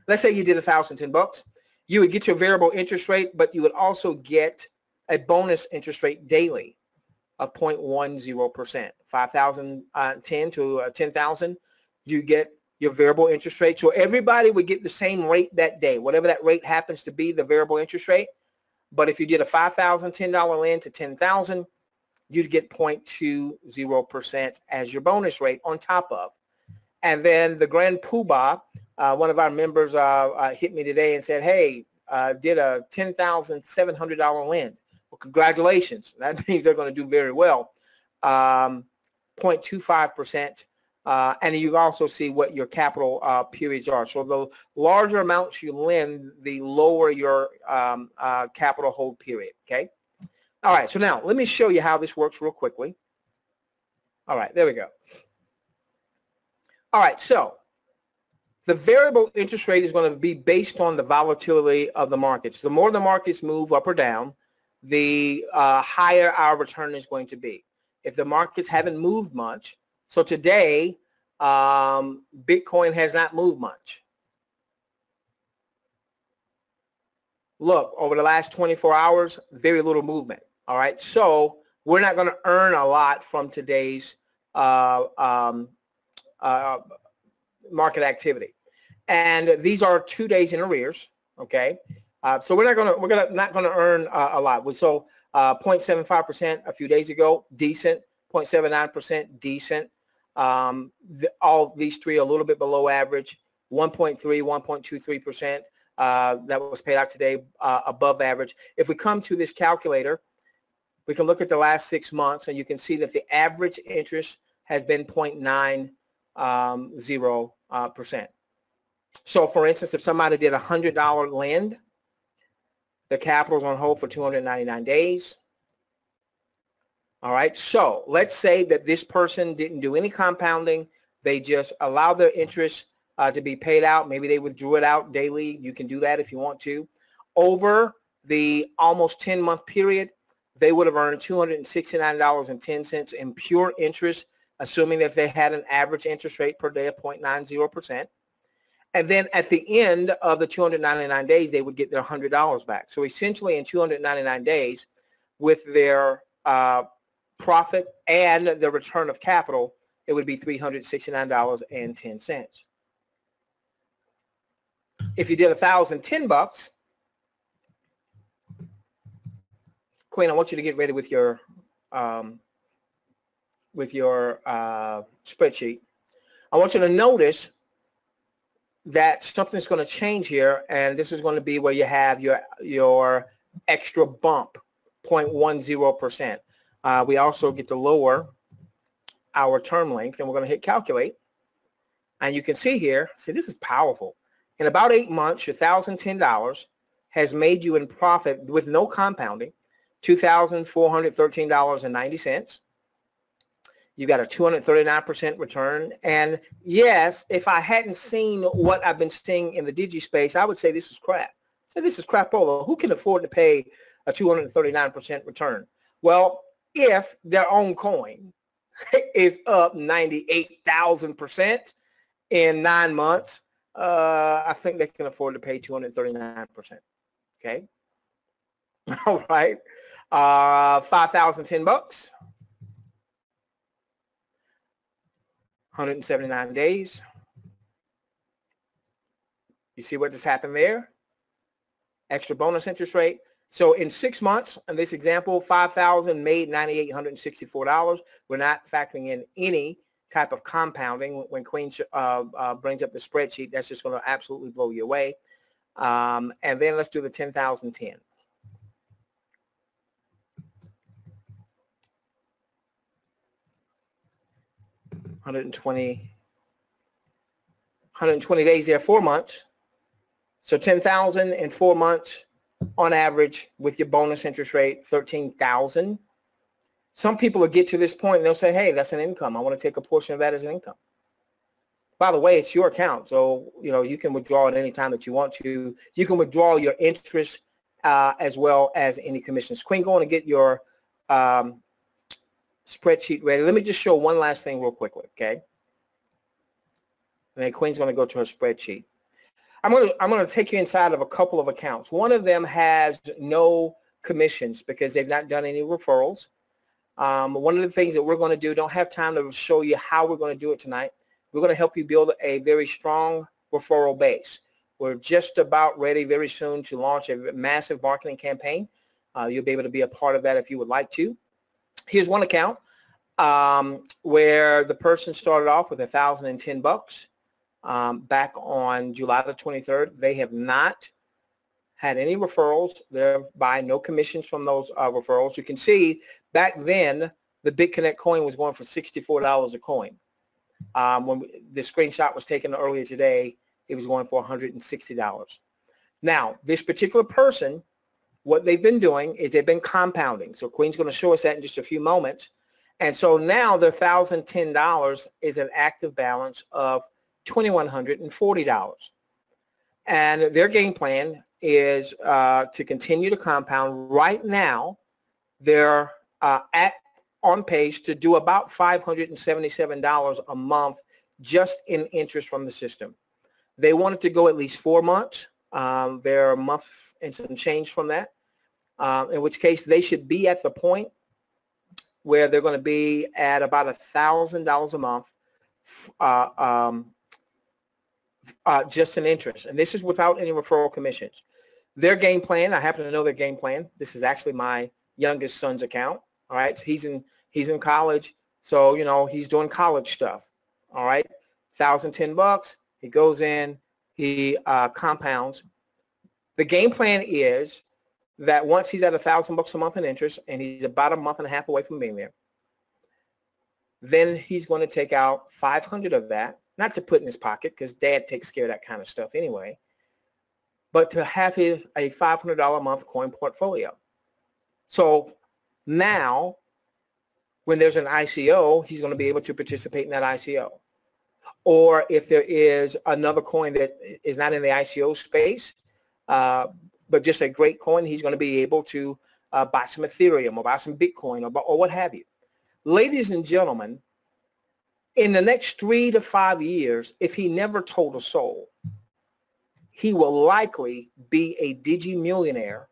Let's say you did $1,010. You would get your variable interest rate, but you would also get a bonus interest rate daily of 0.10%. 5,010 to 10,000, you get your variable interest rate. So everybody would get the same rate that day, whatever that rate happens to be, the variable interest rate. But if you did a $5,010 lend to 10,000, you'd get 0.20% as your bonus rate on top of. And then the Grand Poobah, one of our members hit me today and said, hey, did a $10,700 lend. Well, congratulations. That means they're going to do very well. 0.25% And you also see what your capital periods are. So the larger amounts you lend, the lower your capital hold period, okay? All right, so now let me show you how this works real quickly. All right, there we go. All right, so the variable interest rate is going to be based on the volatility of the markets. The more the markets move up or down, the higher our return is going to be. If the markets haven't moved much, so today, Bitcoin has not moved much. Look, over the last 24 hours, very little movement. All right, so we're not going to earn a lot from today's market activity. And these are 2 days in arrears. Okay, so we're not going to earn a lot. So 0.75% a few days ago, decent. 0.79%, decent. All these three are a little bit below average. 1.3, 1.23%. That was paid out today, above average. If we come to this calculator, we can look at the last 6 months, and you can see that the average interest has been 0.90%. So, for instance, if somebody did a $100 lend, the capital's on hold for 299 days. All right, so let's say that this person didn't do any compounding. They just allowed their interest to be paid out. Maybe they withdrew it out daily. You can do that if you want to. Over the almost 10-month period, they would have earned $269.10 in pure interest, assuming that they had an average interest rate per day of 0.90%. And then at the end of the 299 days, they would get their $100 back. So essentially in 299 days, with their profit and the return of capital, it would be $369.10. If you did 1,010 bucks, Queen, I want you to get ready with your spreadsheet. I want you to notice that something's going to change here, and this is going to be where you have your extra bump, 0.10%. We also get to lower our term length, and we're going to hit calculate. And you can see here, see, this is powerful. In about 8 months, your $1,010 has made you in profit with no compounding, $2,413.90. You got a 239% return. And yes, if I hadn't seen what I've been seeing in the Digi space, I would say this is crap. So this is crapola. Who can afford to pay a 239% return? Well, if their own coin is up 98,000% in 9 months, I think they can afford to pay 239%. Okay. All right. 5,010 bucks. 179 days. You see what just happened there? Extra bonus interest rate. So in 6 months, in this example, 5,000 made $9,864. We're not factoring in any type of compounding. When Queen brings up the spreadsheet, that's just going to absolutely blow you away. And then let's do the 10,010. $120 days there, 4 months. So 10,000 in 4 months on average with your bonus interest rate, 13,000. Some people will get to this point and they'll say, hey, that's an income. I want to take a portion of that as an income. By the way, it's your account, so you can withdraw at any time that you want to. You can withdraw your interest as well as any commissions. Queen, go on and get your spreadsheet ready. Let me just show one last thing real quickly, okay? And then Queen's going to go to her spreadsheet. I'm going to take you inside of a couple of accounts. One of them has no commissions because they've not done any referrals. One of the things that we're going to do, don't have time to show you how we're going to do it tonight. We're going to help you build a very strong referral base. We're just about ready very soon to launch a massive marketing campaign. You'll be able to be a part of that if you would like to. Here's one account where the person started off with 1,010 bucks back on July the 23rd. They have not had any referrals, thereby no commissions from those referrals. You can see back then the BitConnect coin was going for $64 a coin. The screenshot was taken earlier today, it was going for $160. Now, this particular person, what they've been doing is they've been compounding. So Queen's going to show us that in just a few moments. And so now their $1,010 is an active balance of $2,140. And their game plan is to continue to compound. Right now, they're on pace to do about $577 a month just in interest from the system. They want it to go at least 4 months. They're a month and some change from that, in which case they should be at the point where they're going to be at about $1,000 a month just in interest. And this is without any referral commissions. Their game plan, I happen to know their game plan. This is actually my youngest son's account. All right, so he's in college, so you know he's doing college stuff. All right, $1,010. He goes in, he compounds. The game plan is that once he's at $1,000 a month in interest, and he's about a month and a half away from being there, then he's going to take out 500 of that, not to put in his pocket because Dad takes care of that kind of stuff anyway, but to have a $500 a month coin portfolio. So now, when there's an ICO, he's going to be able to participate in that ICO. Or if there is another coin that is not in the ICO space, but just a great coin, he's going to be able to buy some Ethereum or buy some Bitcoin or what have you. Ladies and gentlemen, in the next 3 to 5 years, if he never told a soul, he will likely be a DIGI millionaire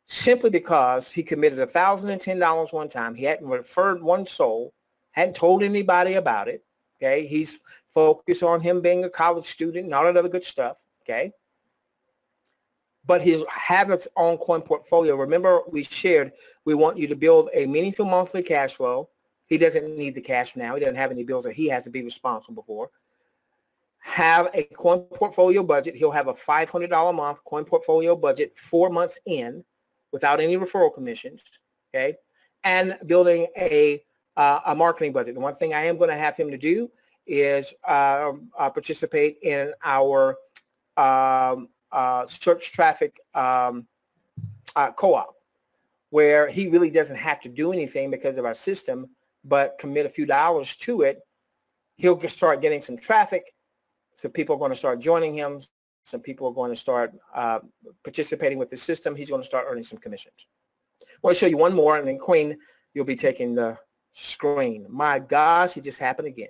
simply because he committed $1,010 one time. He hadn't referred one soul, hadn't told anybody about it. Okay, he's focused on him being a college student and all that other good stuff. Okay, but his have its own coin portfolio. Remember, we shared we want you to build a meaningful monthly cash flow. He doesn't need the cash now. He doesn't have any bills that he has to be responsible for. Have a coin portfolio budget. He'll have a $500 a month coin portfolio budget 4 months in, without any referral commissions, okay, and building a marketing budget. The one thing I am going to have him to do is participate in our search traffic co-op, where he really doesn't have to do anything because of our system, but commit a few dollars to it. He'll start getting some traffic, so people are going to start joining him. Some people are going to start participating with the system. He's going to start earning some commissions. I want to show you one more, and then Queen, you'll be taking the screen. My gosh, it just happened again.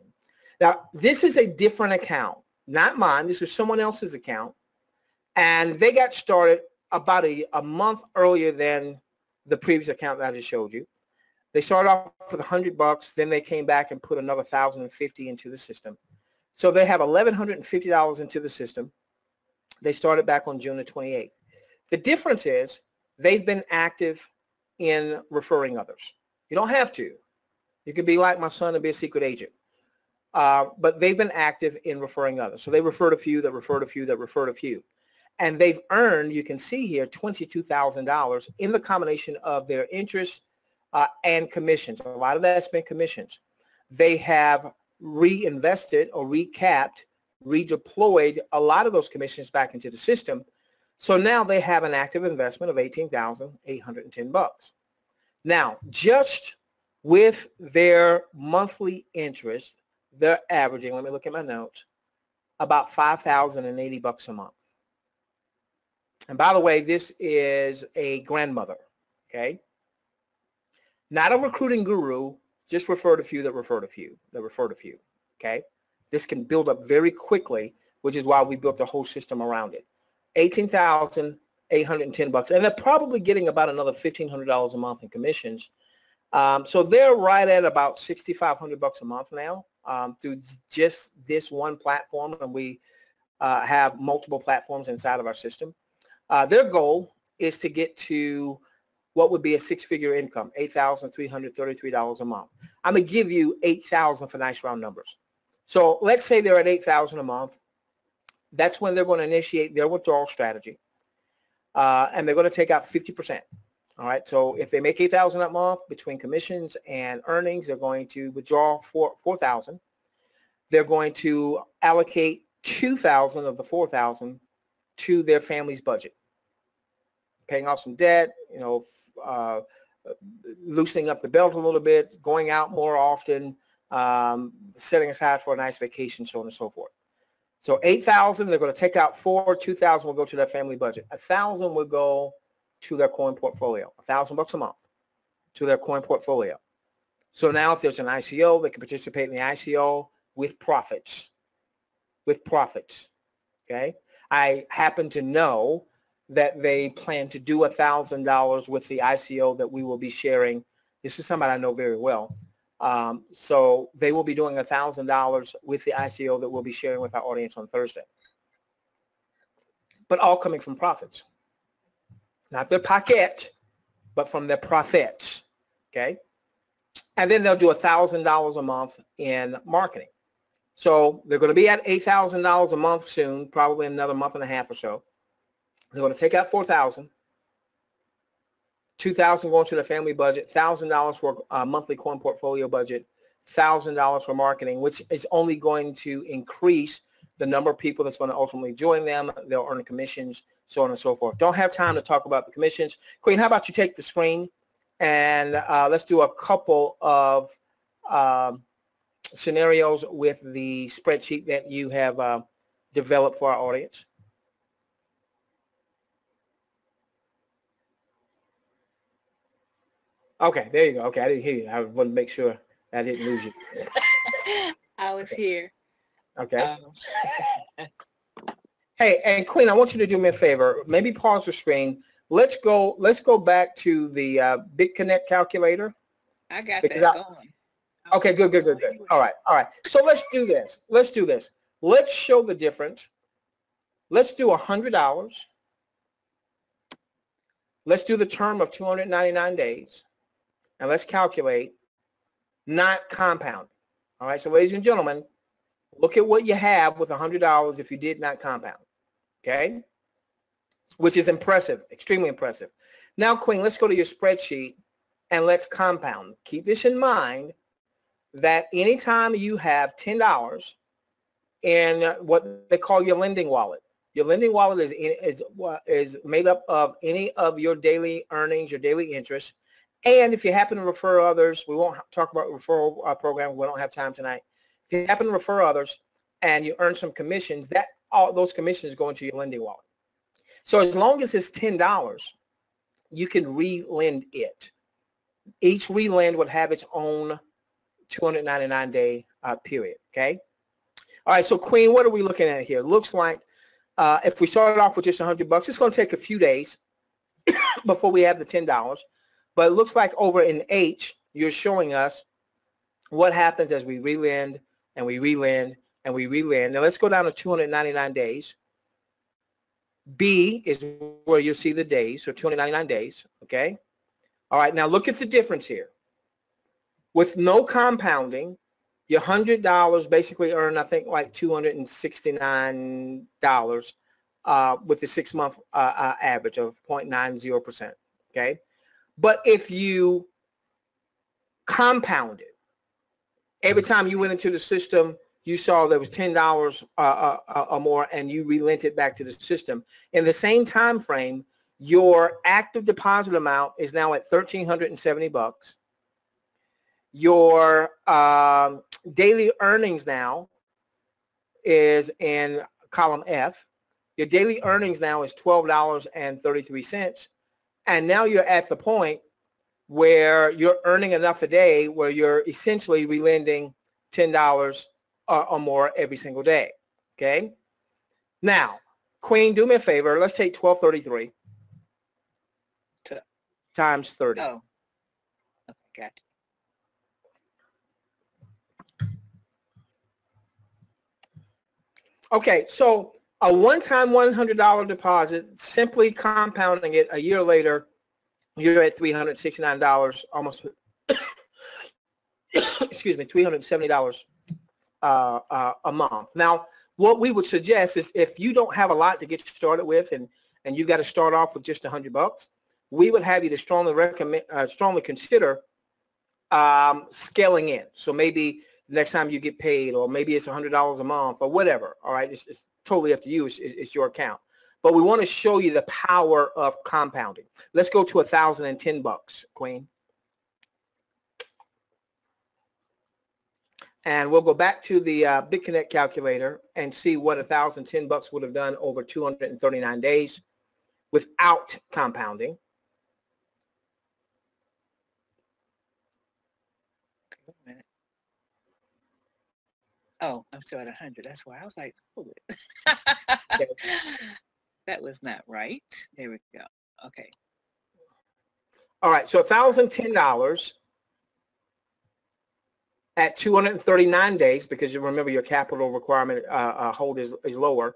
Now, this is a different account, not mine. This is someone else's account, and they got started about a month earlier than the previous account that I just showed you. They started off with $100, then they came back and put another $1,050 into the system. So they have $1,150 into the system. They started back on June the 28th. The difference is they've been active in referring others. You don't have to. You could be like my son and be a secret agent. But they've been active in referring others. So they referred a few, that referred a few, that referred a few. And they've earned, you can see here, $22,000 in the combination of their interest and commissions. A lot of that's been commissions. They have reinvested or recapped, redeployed a lot of those commissions back into the system. So now they have an active investment of $18,810. Now, just with their monthly interest, they're averaging, let me look at my notes, about $5,080 a month. And by the way, this is a grandmother, okay? Not a recruiting guru, just referred a few that referred a few that referred a few, okay? This can build up very quickly, which is why we built the whole system around it. $18,810, and they're probably getting about another $1,500 a month in commissions. So they're right at about $6,500 a month now through just this one platform, and we have multiple platforms inside of our system. Their goal is to get to what would be a six-figure income, $8,333 a month. I'm going to give you $8,000 for nice round numbers. So let's say they're at $8,000 a month. That's when they're going to initiate their withdrawal strategy, and they're going to take out 50%. All right. So if they make $8,000 a month between commissions and earnings, they're going to withdraw $4,000. they're going to allocate $2,000 of the $4,000 to their family's budget, paying off some debt, you know, loosening up the belt a little bit, going out more often, setting aside for a nice vacation, so on and so forth. So $8,000, they're going to take out $2,000 will go to their family budget. $1,000 will go to their coin portfolio. $1,000 a month to their coin portfolio. So now if there's an ICO, they can participate in the ICO with profits. With profits. Okay. I happen to know that they plan to do $1,000 with the ICO that we will be sharing. This is somebody I know very well. So they will be doing $1,000 with the ICO that we'll be sharing with our audience on Thursday. But all coming from profits. Not their pocket, but from their profits. Okay. And then they'll do $1,000 a month in marketing. So they're going to be at $8,000 a month soon, probably in another month and a half or so. They're going to take out $4,000, $2,000 going to their family budget, $1,000 for a monthly coin portfolio budget, $1,000 for marketing, which is only going to increase the number of people that's going to ultimately join them. They'll earn commissions, so on and so forth. Don't have time to talk about the commissions. Queen, how about you take the screen and let's do a couple of scenarios with the spreadsheet that you have developed for our audience. Okay, there you go. Okay, I didn't hear you. I wanted to make sure I didn't lose you. I was here. Okay. Hey, and Queen, I want you to do me a favor. Maybe pause the screen. Let's go back to the BitConnect calculator. I got that going. Okay, good. All right. So let's do this. Let's show the difference. Let's do $100. Let's do the term of 299 days. And let's calculate not compound. All right, so ladies and gentlemen, look at what you have with $100 if you did not compound. Okay? Which is impressive, extremely impressive. Now, Queen, let's go to your spreadsheet and let's compound. Keep this in mind that anytime you have $10 in what they call your lending wallet, your lending wallet is made up of any of your daily earnings, your daily interest. And if you happen to refer others, we won't talk about referral program. We don't have time tonight. If you happen to refer others and you earn some commissions, all those commissions go into your lending wallet. So as long as it's $10, you can re-lend it. Each re-lend would have its own 299-day period. Okay. All right. So Queen, what are we looking at here? Looks like if we started off with just $100, it's going to take a few days before we have the $10. But it looks like over in H, you're showing us what happens as we relend and we relend and we relend. Now let's go down to 299 days. B is where you'll see the days, so 299 days, okay? All right, now look at the difference here. With no compounding, your $100 basically earn, I think, like $269 with the 6-month average of 0.90%, okay? But if you compound it, every time you went into the system, you saw there was $10 or more, and you relent it back to the system. In the same time frame, your active deposit amount is now at $1,370. Your daily earnings now is in column F. Your daily earnings now is $12.33. And now you're at the point where you're earning enough a day where you're essentially relending $10 or more every single day. Okay. Now, Queen, do me a favor. Let's take 1233 times 30. Oh, okay, got it. Okay, so a one-time $100 deposit, simply compounding it a year later, you're at $369, almost, excuse me, $370 a month. Now, what we would suggest is if you don't have a lot to get started with and you've got to start off with just $100, we would have you to strongly consider scaling in. So maybe next time you get paid, or maybe it's $100 a month or whatever. All right, it's totally up to you. It's your account. But we want to show you the power of compounding. Let's go to $1,010, Queen. And we'll go back to the BitConnect calculator and see what $1,010 would have done over 239 days without compounding. Wait a minute. Oh, I'm still at 100. That's why I was like, hold it. Okay. That was not right. There we go. Okay. All right, so $1,010 at 239 days, because you remember your capital requirement hold is lower,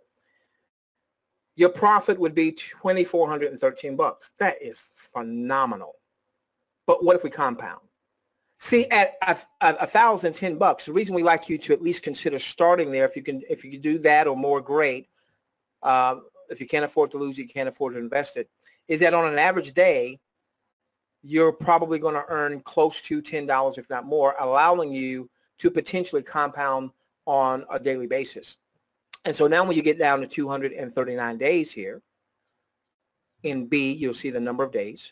your profit would be $2,413. That is phenomenal. But what if we compound? See, at $1,010, the reason we like you to at least consider starting there, if you can do that or more, great. If you can't afford to lose, you can't afford to invest it, is that on an average day, you're probably going to earn close to $10, if not more, allowing you to potentially compound on a daily basis. And so now when you get down to 239 days here, in B, you'll see the number of days.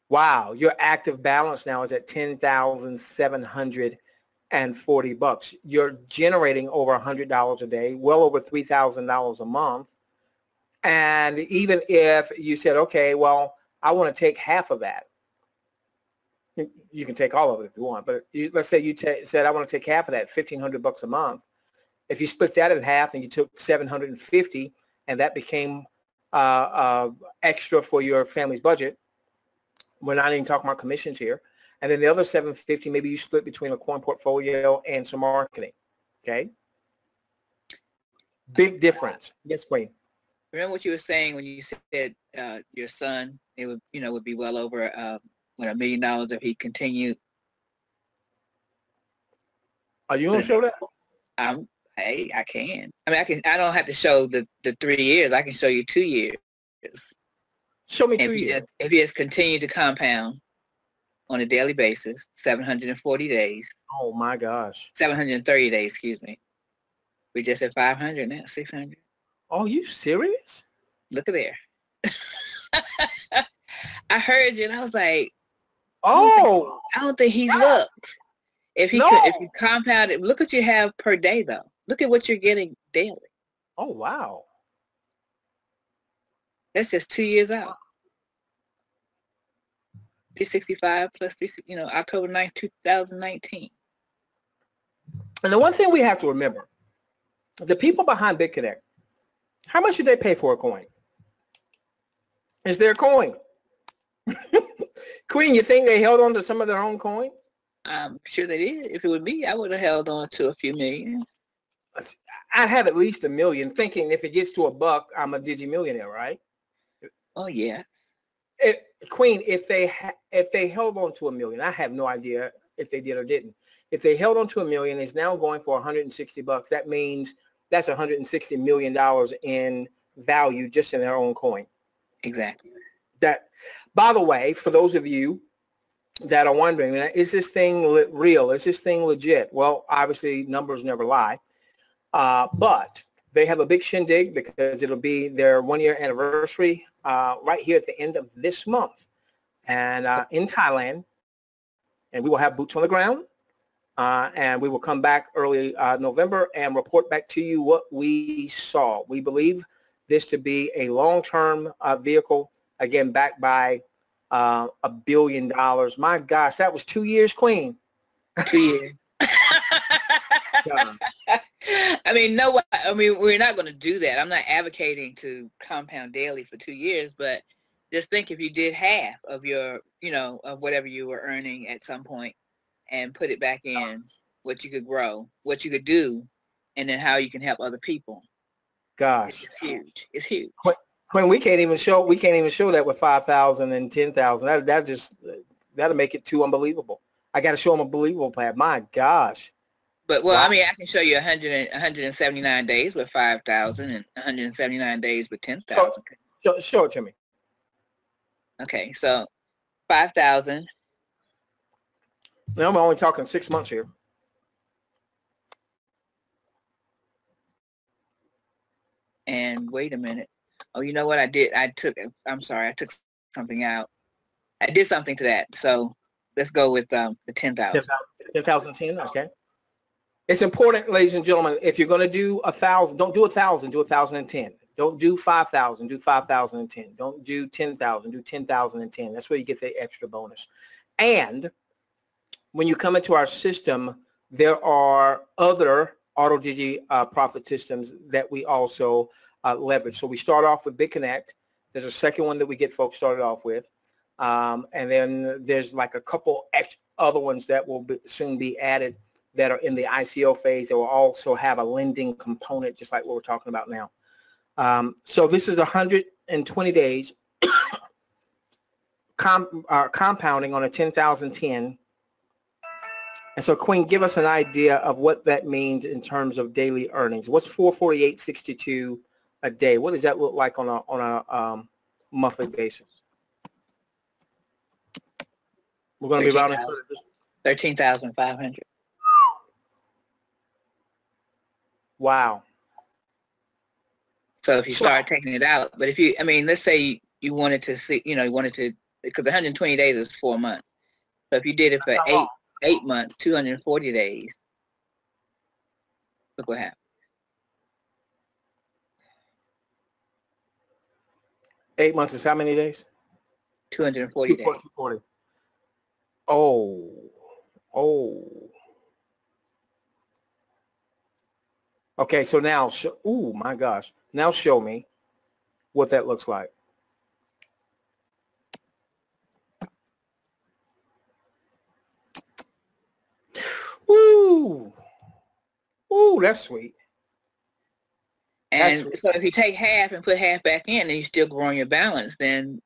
Wow, your active balance now is at $10,740. You're generating over $100 a day, well over $3,000 a month. And even if you said, okay, well, I want to take half of that. You can take all of it if you want, but let's say you said, I want to take half of that, $1,500 a month. If you split that in half and you took $750 and that became extra for your family's budget, we're not even talking about commissions here. And then the other $750, maybe you split between a coin portfolio and some marketing. Okay. Big difference. Yes, Queen. Remember what you were saying when you said your son, it would, would be well over $1 million if he continued. Are you going to show that? Hey, I can. I mean, I don't have to show the 3 years. I can show you 2 years. Show me 2 years. If he has continued to compound on a daily basis, 740 days. Oh my gosh. 730 days, excuse me. We just at 500 now, 600. Oh, you serious? Look at there. I heard you and I was like, oh, I don't think he's looked. If you compound it, look what you have per day though. Look at what you're getting daily. Oh, wow. That's just 2 years out. 365 plus, October 9th, 2019. And the one thing we have to remember, the people behind BitConnect, how much did they pay for a coin? Is there a coin? Queen, you think they held on to some of their own coin? I'm sure they did. If it was me, I would have held on to a few million. I'd have at least $1 million, thinking if it gets to $1, I'm a DIGI millionaire, right? Oh yeah. Queen, if they held on to $1 million, I have no idea if they did or didn't. If they held on to $1 million, it's now going for $160. That means that's $160 million in value just in their own coin. Exactly. That, by the way, for those of you that are wondering, is this thing real? Is this thing legit? Well, obviously numbers never lie, but they have a big shindig because it'll be their 1-year anniversary right here at the end of this month, and in Thailand, and we will have boots on the ground, and we will come back early November and report back to you what we saw. We believe this to be a long-term vehicle, again, backed by $1 billion. My gosh, that was 2 years, Queen. 2 years. I mean, we're not going to do that. I'm not advocating to compound daily for 2 years, but just think if you did half of your, of whatever you were earning at some point and put it back in, what you could grow, what you could do, and then how you can help other people. Gosh, it's huge. It's huge. When we can't even show that with 5,000 and 10,000. That'll make it too unbelievable. I got to show them a believable path. My gosh. But wow. I mean, I can show you 179 days with 5,000 and 179 days with 10,000. Show it to me. Okay, so 5,000 No, I'm only talking 6 months here. And wait a minute. Oh, you know what I did? I'm sorry, I took something out. I did something to that. So let's go with the 10,000. 10,010, okay. It's important, ladies and gentlemen, if you're going to do 1,000, don't do 1,000, do 1,010. Don't do 5,000, do 5,010. Don't do 10,000, do 10,010. That's where you get the extra bonus. And when you come into our system, there are other auto digi profit systems that we also leverage. So we start off with BitConnect. There's a second one that we get folks started off with. And then there's like a couple other ones that will soon be added that are in the ICO phase that will also have a lending component, just like what we're talking about now. So this is 120 days compounding on a 10,010. And so, Queen, give us an idea of what that means in terms of daily earnings. What's 448.62 a day? What does that look like on a monthly basis? We're going to be rounding 13,500. Wow. So if you start taking it out, but if you, I mean, let's say you wanted to see, you know, you wanted to, because 120 days is 4 months. So if you did it for eight months, 240 days, look what happened. 8 months is how many days? 240 days. 240. Oh. Okay, so now, oh my gosh. Now show me what that looks like. Ooh. Ooh, that's sweet. And so if you take half and put half back in and you're still growing your balance, then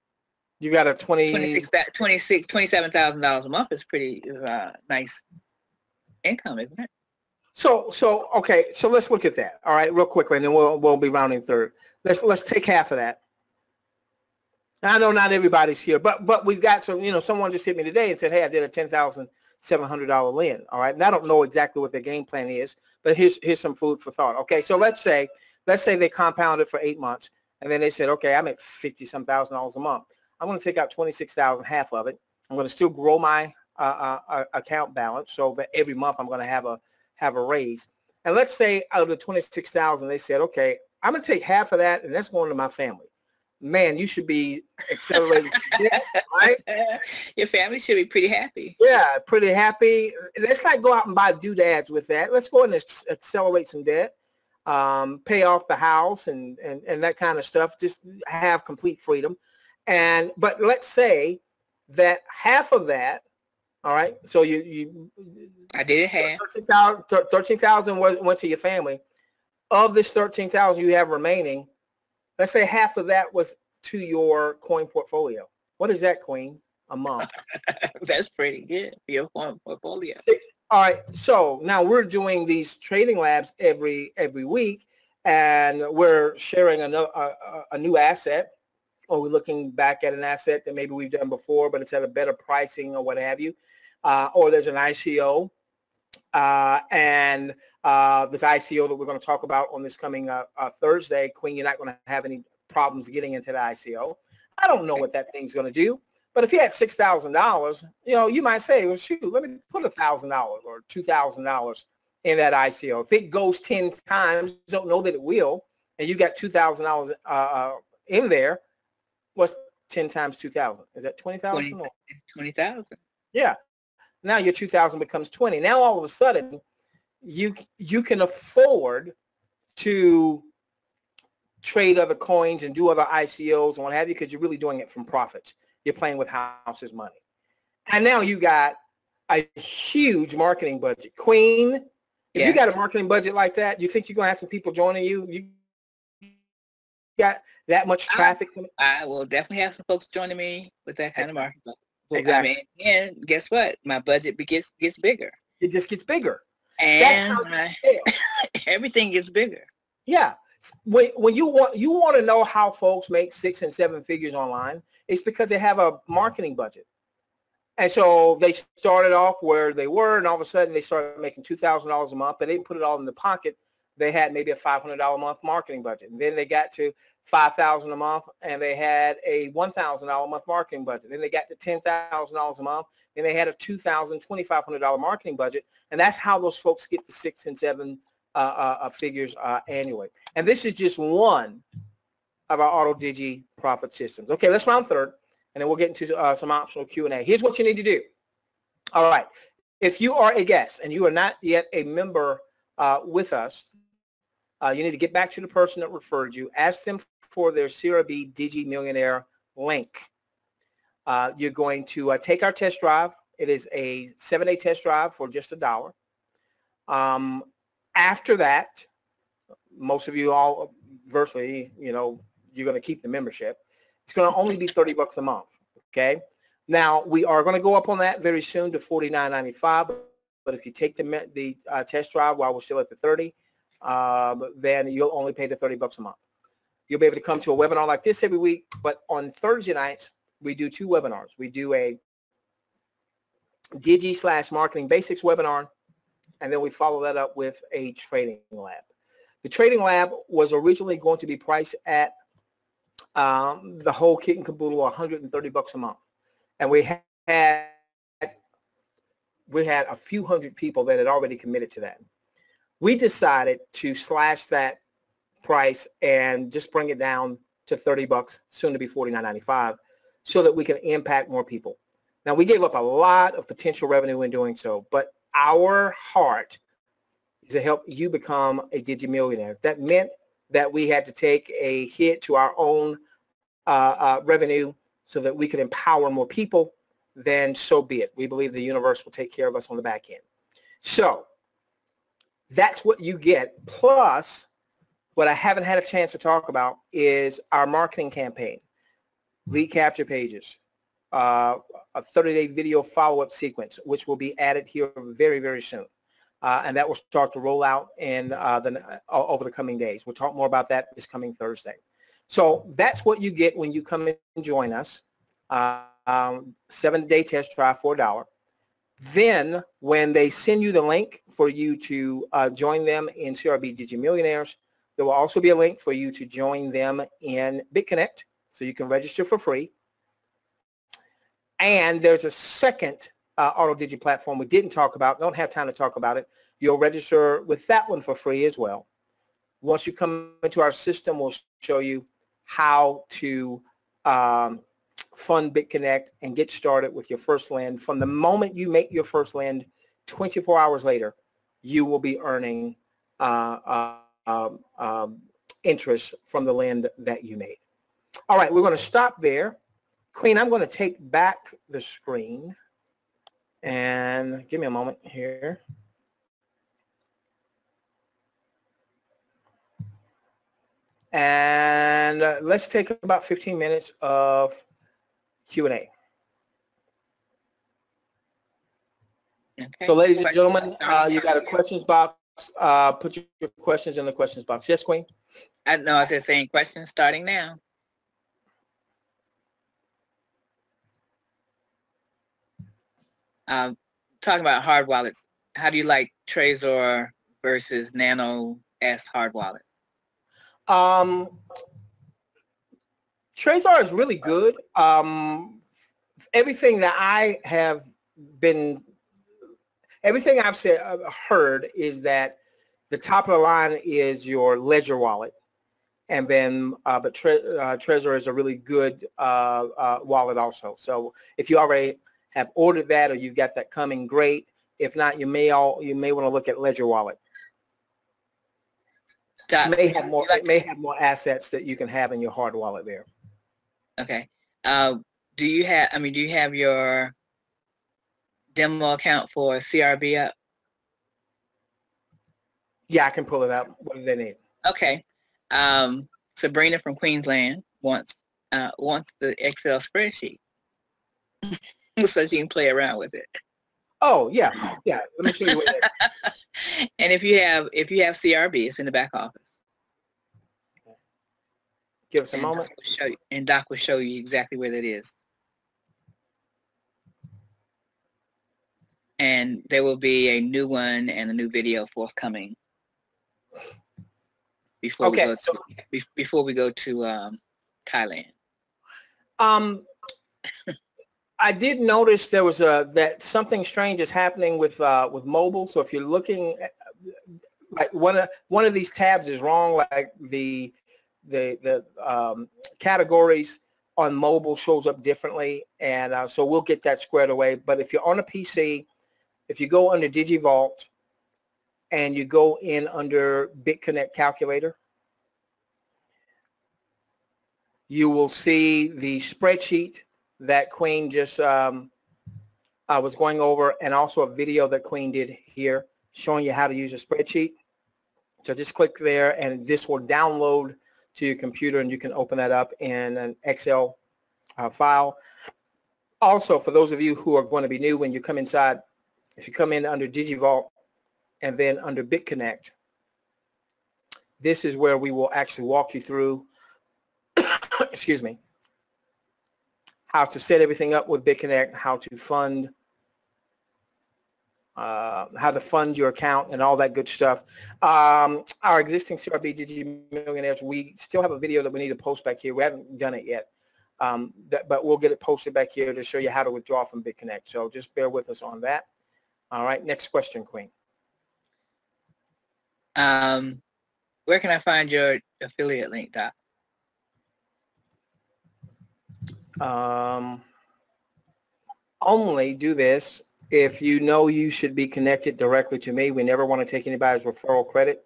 you got a $27,000 a month is pretty nice income, isn't it? So okay, so let's look at that. All right, real quickly, and then we'll be rounding third. Let's take half of that. Now, I know not everybody's here, but we've got some, you know, someone just hit me today and said, hey, I did a $10,700 lend. All right, and I don't know exactly what their game plan is, but here's some food for thought. Okay, so let's say they compounded for 8 months, and then they said, okay, I make $50-some thousand a month. I'm going to take out 26,000, half of it. I'm going to still grow my account balance so that every month I'm going to have a raise. And let's say out of the 26,000, they said, okay, I'm going to take half of that, and that's going to my family. Man, you should be accelerating, right? Your family should be pretty happy. Yeah, pretty happy. Let's not go out and buy doodads with that. Let's go ahead and accelerate some debt, pay off the house and that kind of stuff. Just have complete freedom. But let's say that half of that, all right, so I did it half. 13,000 went to your family. Of this 13,000 you have remaining, let's say half of that was to your coin portfolio. What is that, Queen, a month? That's pretty good for your coin portfolio. All right, so now we're doing these trading labs every week, and we're sharing a new asset, or we're looking back at an asset that maybe we've done before, but it's at a better pricing or what have you, or there's an ICO, and this ICO that we're going to talk about on this coming Thursday. Queen, you're not going to have any problems getting into the ICO. I don't know what that thing's going to do, but if you had $6,000, you know, you might say, well, shoot, let me put $1,000 or $2,000 in that ICO. If it goes 10 times, don't know that it will, and you got $2,000 in there, what's 10 times 2,000? Is that 20,000? 20,000. Yeah. Now your 2,000 becomes 20. Now all of a sudden, you can afford to trade other coins and do other ICOs and what have you, because you're really doing it from profits. You're playing with house's money. And now you got a huge marketing budget. Queen, if you got a marketing budget like that, you think you're going to have some people joining you? You got that much traffic? I will definitely have some folks joining me with that kind of marketing budget. Exactly. I mean, and guess what? My budget gets bigger. It just gets bigger. And that's how you scale. Everything gets bigger. Yeah. When you want to know how folks make 6 and 7 figures online, it's because they have a marketing budget. And so they started off where they were, and all of a sudden they started making $2,000 a month, but they didn't put it all in the pocket. They had maybe a $500 a month marketing budget. And then they got to $5,000 a month, and they had a $1,000 a month marketing budget. Then they got to $10,000 a month, and they had a $2,000, $2,500 marketing budget. And that's how those folks get to 6 and 7 figures annually. And this is just one of our auto digi profit systems. Okay, let's round third, and then we'll get into some optional Q&A. Here's what you need to do. All right, if you are a guest and you are not yet a member with us, you need to get back to the person that referred you. Ask them for their CRB DIGI Millionaire link. You're going to take our test drive. It is a 7-day test drive for just $1. After that, most of you all virtually, you know, you're going to keep the membership. It's going to only be $30 a month. Okay. Now we are going to go up on that very soon to $49.95. But if you take the test drive while we're still at the 30, then you'll only pay the $30 a month. You'll be able to come to a webinar like this every week. But on Thursday nights, we do 2 webinars. We do a Digi/Marketing Basics webinar, and then we follow that up with a trading lab. The trading lab was originally going to be priced at the whole kit and caboodle, $130 a month, and we had a few hundred people that had already committed to that. We decided to slash that price and just bring it down to $30, soon to be $49.95, so that we can impact more people. Now, we gave up a lot of potential revenue in doing so, but our heart is to help you become a Digi Millionaire. If that meant that we had to take a hit to our own revenue so that we could empower more people, then so be it. We believe the universe will take care of us on the back end. So that's what you get. Plus, what I haven't had a chance to talk about is our marketing campaign, lead capture pages, a 30-day video follow-up sequence, which will be added here very, very soon. And that will start to roll out in over the coming days. We'll talk more about that this coming Thursday. So that's what you get when you come in and join us. 7-day test drive for $1. Then when they send you the link for you to join them in CRB Digi Millionaires, there will also be a link for you to join them in BitConnect, so you can register for free. And there's a second auto digi platform we didn't talk about, don't have time to talk about it. You'll register with that one for free as well. Once you come into our system, we'll show you how to fund BitConnect and get started with your first lend. From the moment you make your first lend, 24 hours later, you will be earning interest from the lend that you made. All right, we're going to stop there. Queen, I'm going to take back the screen, and give me a moment here. And let's take about 15 minutes of Q&A. Okay. So ladies and gentlemen, you got a questions box. Put your questions in the questions box. Yes, Queen? No, I said saying questions starting now. Talking about hard wallets, how do you like Trezor versus Nano S hard wallet? Trezor is really good. Everything that I've heard is that the top of the line is your Ledger wallet, and then but Trezor is a really good wallet also. So if you already have ordered that or you've got that coming, great. If not, you may want to look at Ledger wallet. It may have more assets that you can have in your hard wallet there. Okay. Do you have your demo account for CRB up? Yeah, I can pull it up. What do they need? Okay. Sabrina from Queensland wants the Excel spreadsheet so she can play around with it. Oh yeah, yeah. Let me show you what it is. And if you have CRB, it's in the back office. Give us a moment. Doc will show you exactly where that is. and there will be a new one and a new video forthcoming before we go to Thailand. I did notice there was that something strange is happening with mobile. So if you're looking at, like one of these tabs is wrong, like the categories on mobile shows up differently, and so we'll get that squared away. But if you're on a PC, if you go under DigiVault and you go in under BitConnect Calculator, you will see the spreadsheet that Queen just was going over, and also a video that Queen did here showing you how to use a spreadsheet. So just click there, and this will download to your computer, and you can open that up in an Excel file. Also, for those of you who are going to be new, when you come inside, if you come in under DigiVault and then under BitConnect, this is where we will actually walk you through excuse me, how to set everything up with BitConnect, how to fund your account and all that good stuff. Our existing CRB DIGI Millionaires, we still have a video that we need to post back here. We haven't done it yet, but we'll get it posted back here to show you how to withdraw from BitConnect. So just bear with us on that. All right, next question, Queen. Where can I find your affiliate link, Doc? Only do this if you know you should be connected directly to me. We never want to take anybody's referral credit.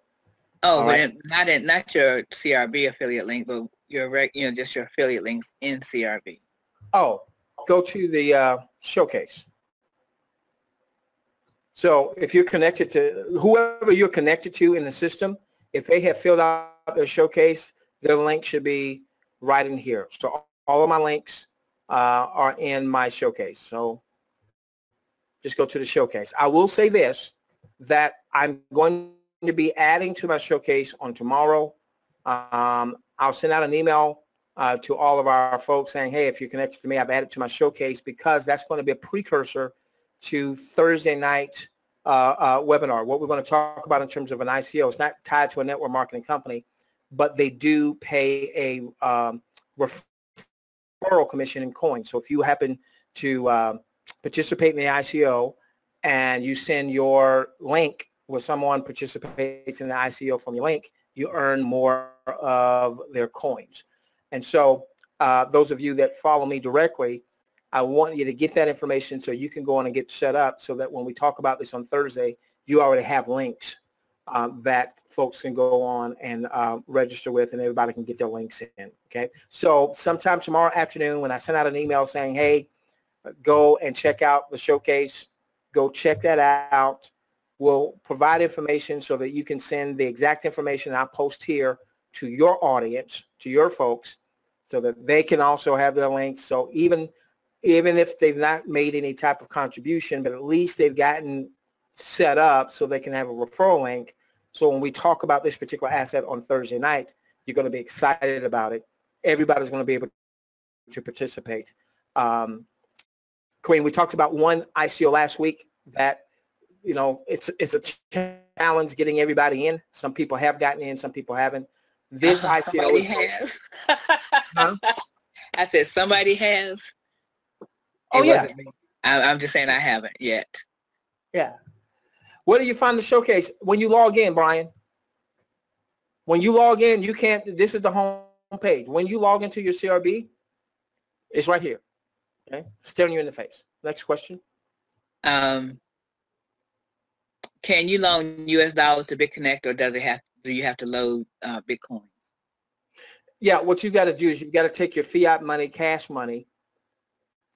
Oh, but right. not your CRB affiliate link, but your just your affiliate links in CRB. Oh, go to the showcase. So if you're connected to whoever you're connected to in the system, if they have filled out their showcase, their link should be right in here. So all of my links are in my showcase. So just go to the showcase. I will say this, that I'm going to be adding to my showcase on tomorrow. I'll send out an email to all of our folks saying, hey, if you're connected to me, I've added to my showcase, because that's going to be a precursor to Thursday night webinar. What we're going to talk about in terms of an ICO, it's not tied to a network marketing company, but they do pay a referral commission in coins. So if you happen to participate in the ICO and you send your link where someone participates in the ICO from your link, you earn more of their coins. And so those of you that follow me directly, I want you to get that information so you can go on and get set up, so that when we talk about this on Thursday, you already have links that folks can go on and register with, and everybody can get their links in, okay? So sometime tomorrow afternoon, when I send out an email saying, hey, go and check out the showcase, go check that out. We'll provide information so that you can send the exact information I post here to your audience, to your folks, so that they can also have their links. So even if they've not made any type of contribution, but at least they've gotten set up so they can have a referral link. So when we talk about this particular asset on Thursday night, you're going to be excited about it. Everybody's going to be able to participate. Queen, we talked about one ICO last week that, you know, it's a challenge getting everybody in. Some people have gotten in, some people haven't. This ICO somebody has. Huh? I said somebody has. Oh, yeah. I'm just saying I haven't yet. Yeah. Where do you find the showcase? When you log in, Brian. When you log in, you can't, this is the home page. When you log into your CRB, it's right here. Okay? Staring you in the face. Next question. Can you loan US dollars to BitConnect, or do you have to load Bitcoin? Yeah, what you got to do is you've got to take your fiat money, cash money,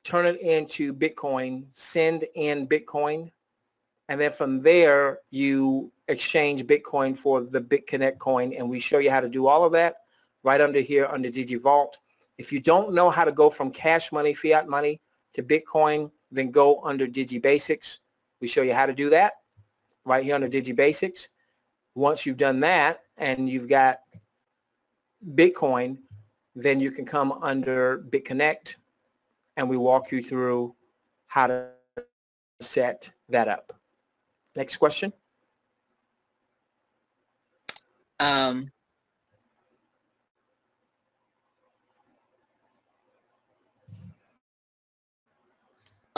turn it into Bitcoin, send in Bitcoin, and then from there you exchange Bitcoin for the BitConnect coin, and we show you how to do all of that right under here under DigiVault. If you don't know how to go from cash money, fiat money to Bitcoin, then go under Digi Basics. We show you how to do that right here under Digi Basics. Once you've done that and you've got Bitcoin, then you can come under BitConnect, and we walk you through how to set that up. Next question.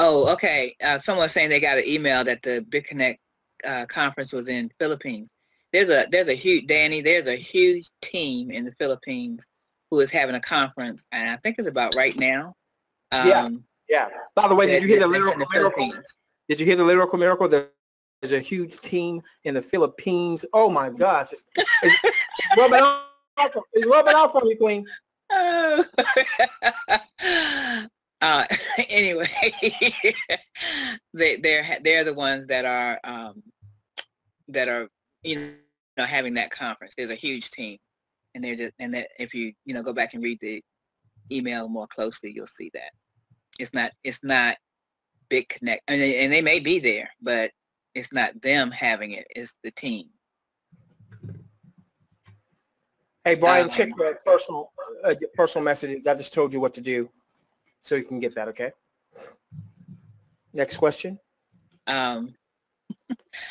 Oh, okay. Someone's saying they got an email that the BitConnect conference was in Philippines. There's a huge, Danny, there's a huge team in the Philippines who is having a conference, and I think it's about right now. Yeah. By the way, did you hear the lyrical miracle? Did you hear the lyrical miracle? There's a huge team in the Philippines. Oh my gosh, it's rubbing off. It's rubbing off on you, Queen. Oh. Anyway, they're the ones that are having that conference. There's a huge team, and that if you go back and read the email more closely, you'll see that it's not BitConnect, and they may be there, but it's not them having it. It's the team. Hey Brian, check your personal messages. I just told you what to do, so you can get that. Okay. Next question.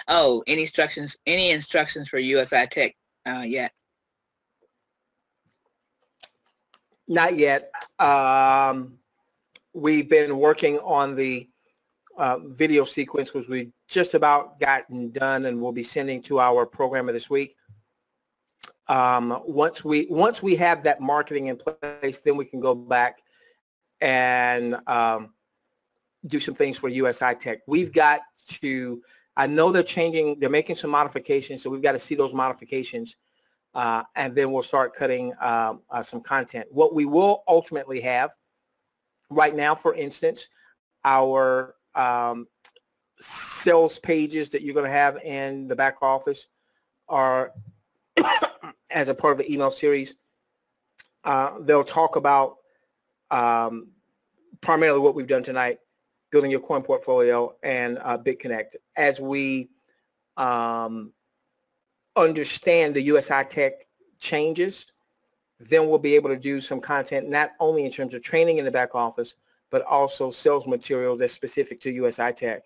Oh, any instructions for USI Tech yet? Not yet. We've been working on the video sequence, which we just about gotten done, and we'll be sending to our programmer this week. Once we have that marketing in place, then we can go back and do some things for USI Tech. We've got to, I know they're making some modifications, so we've got to see those modifications, and then we'll start cutting some content. What we will ultimately have right now, for instance, our sales pages that you're going to have in the back office are as a part of the email series. They'll talk about primarily what we've done tonight, building your coin portfolio and BitConnect. As we understand the USI Tech changes, then we'll be able to do some content, not only in terms of training in the back office, but also sales material that's specific to USI Tech.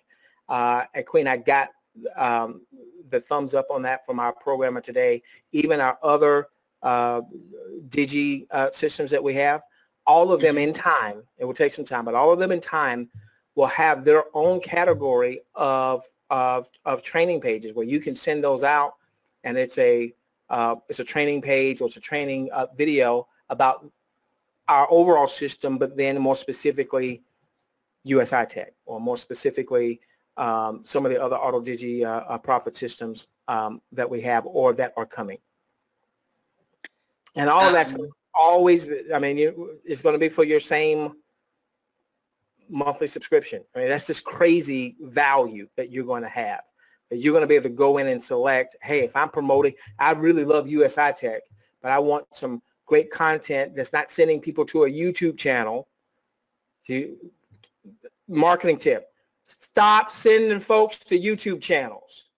And Queen, I got the thumbs up on that from our programmer today. Even our other DIGI systems that we have, all of them in time, it will take some time, but all of them in time will have their own category of training pages where you can send those out, and it's a training page or it's a training video about our overall system, but then more specifically USI Tech, or more specifically some of the other auto digi profit systems that we have or that are coming. And all of that's always, I mean, it's going to be for your same monthly subscription. I mean, that's just crazy value that you're going to have. That you're going to be able to go in and select, hey, if I'm promoting, I really love USI Tech, but I want some great content that's not sending people to a YouTube channel. See, marketing tip, stop sending folks to YouTube channels.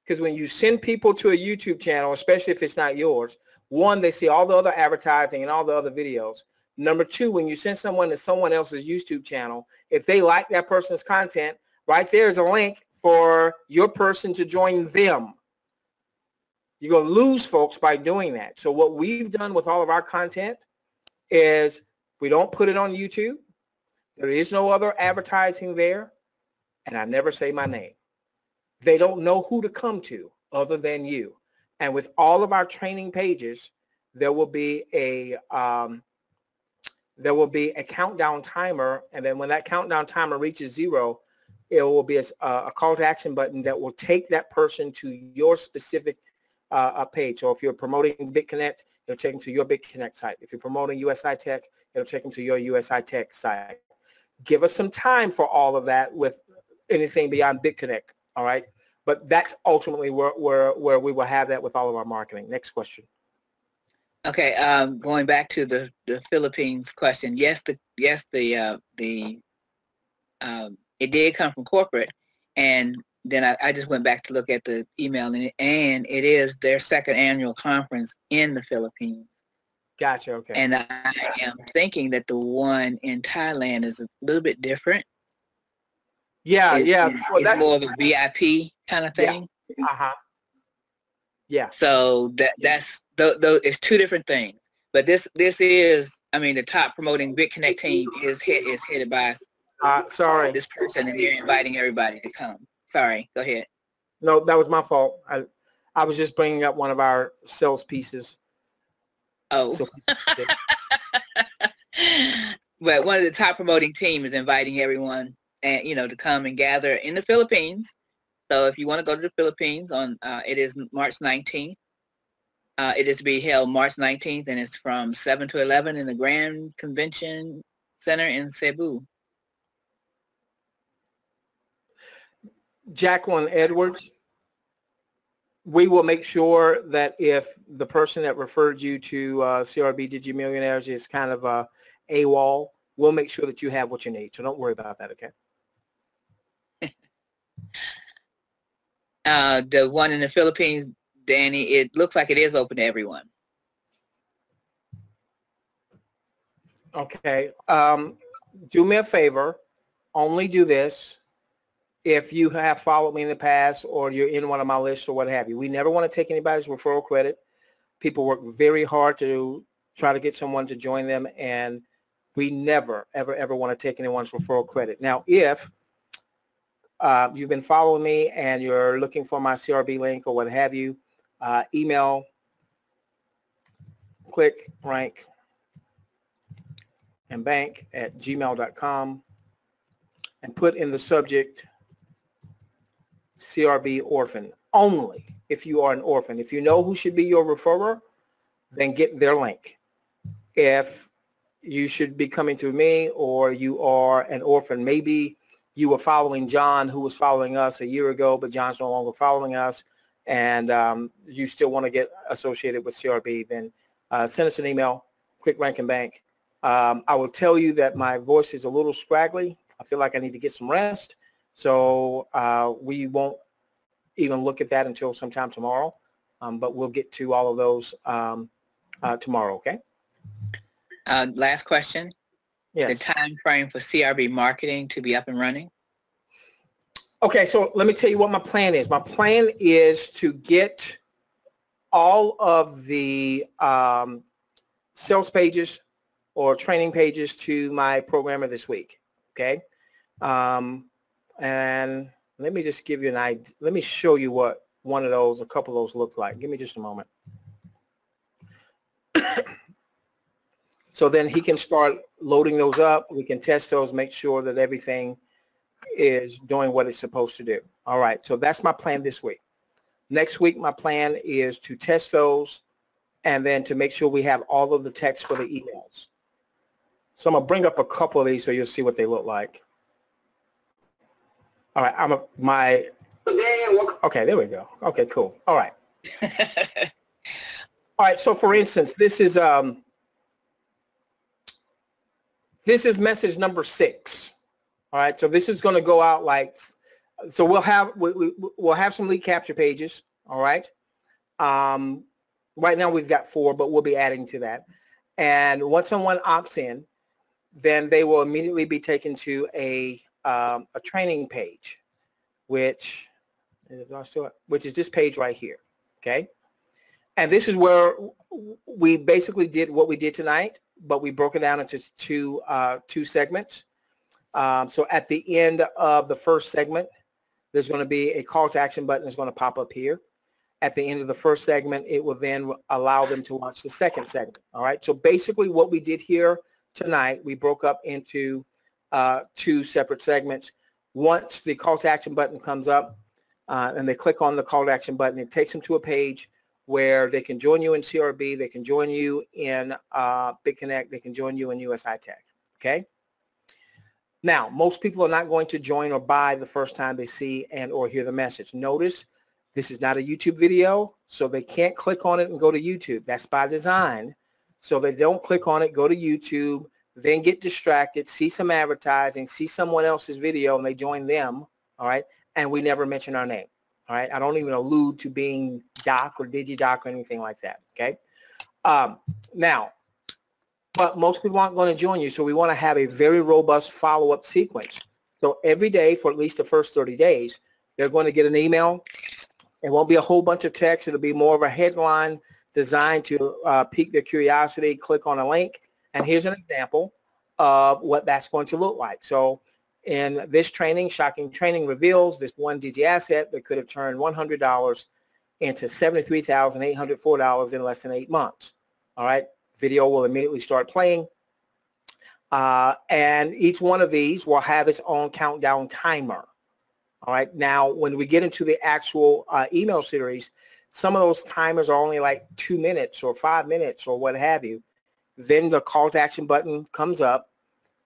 Because when you send people to a YouTube channel, especially if it's not yours, one, they see all the other advertising and all the other videos. Number two, when you send someone to someone else's YouTube channel, if they like that person's content, right there is a link for your person to join them. You're going to lose folks by doing that. So what we've done with all of our content is we don't put it on YouTube. There is no other advertising there, and I never say my name. They don't know who to come to other than you. And with all of our training pages, there will be a countdown timer, and then when that countdown timer reaches 0, it will be a call to action button that will take that person to your specific page. So if you're promoting BitConnect, it'll take them to your BitConnect site. If you're promoting USI Tech, it'll take them to your USI Tech site. Give us some time for all of that with anything beyond BitConnect, all right? But that's ultimately where we will have that with all of our marketing. Next question. Okay, going back to the Philippines question. Yes, it did come from corporate, and then I just went back to look at the email, and it is their second annual conference in the Philippines. Gotcha. Okay. And I am thinking that the one in Thailand is a little bit different. Yeah, yeah. Well, It's more of a VIP kind of thing. Yeah. Uh-huh. Yeah. So that's it's two different things. But this is, I mean, the top promoting BitConnect team is headed by Sorry. this person, and they're inviting everybody to come. Sorry, go ahead. No, that was my fault. I was just bringing up one of our sales pieces. Oh. So, but one of the top promoting team is inviting everyone, and to come and gather in the Philippines. So if you want to go to the Philippines on, it is March 19th. It is to be held March 19th, and it's from 7 to 11 in the Grand Convention Center in Cebu. Jacqueline Edwards, we will make sure that if the person that referred you to CRB Digi Millionaires is kind of AWOL, we'll make sure that you have what you need. So don't worry about that, okay? The one in the Philippines, Danny, it looks like it is open to everyone. Okay. Do me a favor. Only do this if you have followed me in the past or you're in one of my lists or what have you. We never want to take anybody's referral credit. People work very hard to try to get someone to join them, and we never, ever, ever want to take anyone's referral credit. Now, if you've been following me and you're looking for my CRB link or what have you, email clickrankandbank@gmail.com and put in the subject CRB orphan. Only if you are an orphan. If you know who should be your referrer, then get their link. If you should be coming through me or you are an orphan, maybe you were following John, who was following us a year ago, but John's no longer following us, and you still want to get associated with CRB, then send us an email, Click Rank and Bank. I will tell you that my voice is a little scraggly. I feel like I need to get some rest, so we won't even look at that until sometime tomorrow, but we'll get to all of those tomorrow, okay? Last question. Yes. The time frame for CRB marketing to be up and running? Okay, so let me tell you what my plan is. My plan is to get all of the sales pages or training pages to my programmer this week, okay? And let me just give you an idea. Let me show you what one of those, a couple of those look like. Give me just a moment. So then he can start loading those up. We can test those, make sure that everything is doing what it's supposed to do. All right, so that's my plan this week. Next week, my plan is to test those and then to make sure we have all of the text for the emails. So I'm gonna bring up a couple of these so you'll see what they look like. All right, okay, there we go. Okay, cool. All right. All right, so for instance, this is message number 6. All right, so this is going to go out like, so we'll have some lead capture pages. All right. Right now we've got 4, but we'll be adding to that. And once someone opts in, then they will immediately be taken to a training page, which is this page right here. Okay. And this is where we basically did what we did tonight, but we broke it down into two segments. So at the end of the first segment, there's going to be a call to action button that's going to pop up here. At the end of the first segment, it will then allow them to watch the second segment. All right. So basically what we did here tonight, we broke up into 2 separate segments. Once the call to action button comes up and they click on the call to action button, it takes them to a page where they can join you in CRB, they can join you in BitConnect, they can join you in USI Tech, okay? Now, most people are not going to join or buy the first time they see and or hear the message. Notice this is not a YouTube video, so they can't click on it and go to YouTube. That's by design. So they don't click on it, go to YouTube, then get distracted, see some advertising, see someone else's video, and they join them, all right? And we never mention our name. All right, I don't even allude to being Doc or DigiDoc or anything like that, okay? Now, but most people aren't going to join you, so we want to have a very robust follow-up sequence. So every day for at least the first 30 days, they're going to get an email. It won't be a whole bunch of text. It'll be more of a headline designed to pique their curiosity, click on a link. And here's an example of what that's going to look like. So in this training, Shocking Training reveals this one Digi asset that could have turned $100 into $73,804 in less than 8 months. All right, video will immediately start playing. And each one of these will have its own countdown timer. All right, now when we get into the actual email series, some of those timers are only like 2 minutes or 5 minutes or what have you. Then the call to action button comes up,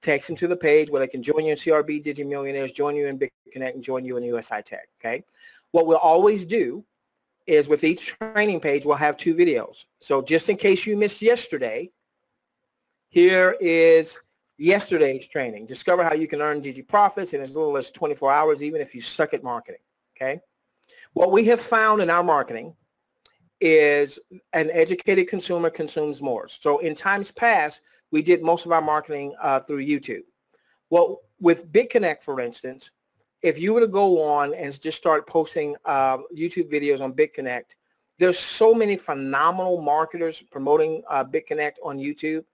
takes them to the page where they can join you in CRB, Digi Millionaires, join you in Big Connect, and join you in USI Tech, okay? What we'll always do is with each training page, we'll have 2 videos. So just in case you missed yesterday, here is yesterday's training. Discover how you can earn Digi profits in as little as 24 hours, even if you suck at marketing, okay? What we have found in our marketing is an educated consumer consumes more. So in times past, we did most of our marketing through YouTube. Well, with Big Connect, for instance, if you were to go on and just start posting YouTube videos on Big Connect, there's so many phenomenal marketers promoting Big Connect on YouTube.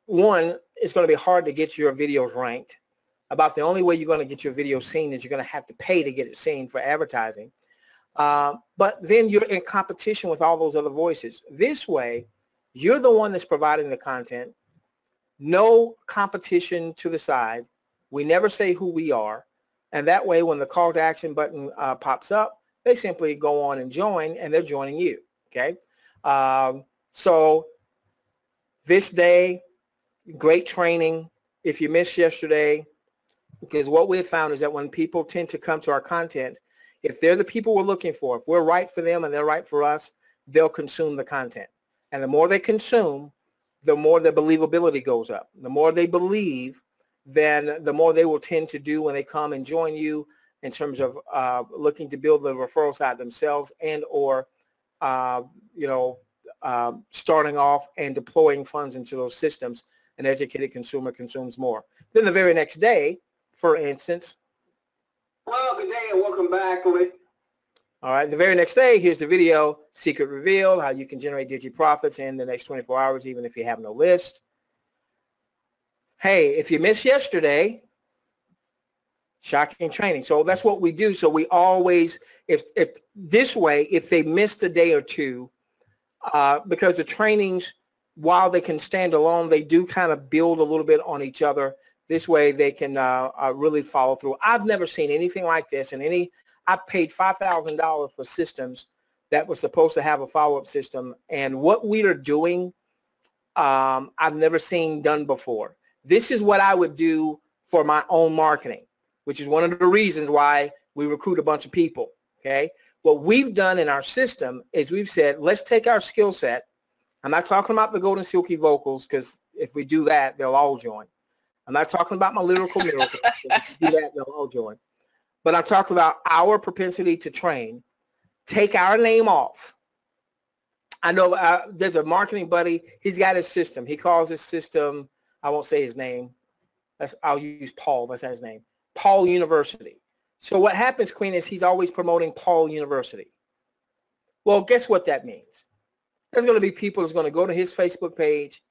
One, it's going to be hard to get your videos ranked. About the only way you're going to get your video seen is you're going to have to pay to get it seen for advertising. But then you're in competition with all those other voices. This way, you're the one that's providing the content. No competition to the side. We never say who we are. And that way, when the call to action button pops up, they simply go on and join, and they're joining you, okay? So this day, great training. If you missed yesterday, because what we have found is that when people tend to come to our content, if they're the people we're looking for, if we're right for them and they're right for us, they'll consume the content. And the more they consume, the more their believability goes up. The more they believe, then the more they will tend to do when they come and join you in terms of looking to build the referral side themselves and or, starting off and deploying funds into those systems. An educated consumer consumes more. Then the very next day, for instance. Well, good day and welcome back. All right, the very next day, here's the video, Secret Reveal, how you can generate Digi profits in the next 24 hours, even if you have no list. Hey, if you missed yesterday, Shocking Training. So that's what we do. So we always, if this way, if they missed a day or two, because the trainings, while they can stand alone, they do kind of build a little bit on each other. This way they can really follow through. I've never seen anything like this. And I paid $5,000 for systems that were supposed to have a follow-up system. And what we are doing, I've never seen done before. This is what I would do for my own marketing, which is one of the reasons why we recruit a bunch of people, okay? What we've done in our system is we've said, let's take our skill set. I'm not talking about the Golden Silky Vocals, because if we do that, they'll all join. I'm not talking about my lyrical miracles. If we do that, they'll all join. But I'm talking about our propensity to train. Take our name off. I know there's a marketing buddy. He's got his system. He calls his system, I won't say his name. I'll use Paul. That's his name. Paul University. So what happens, Queen, is he's always promoting Paul University. Well, guess what that means? There's going to be people that's going to go to his Facebook page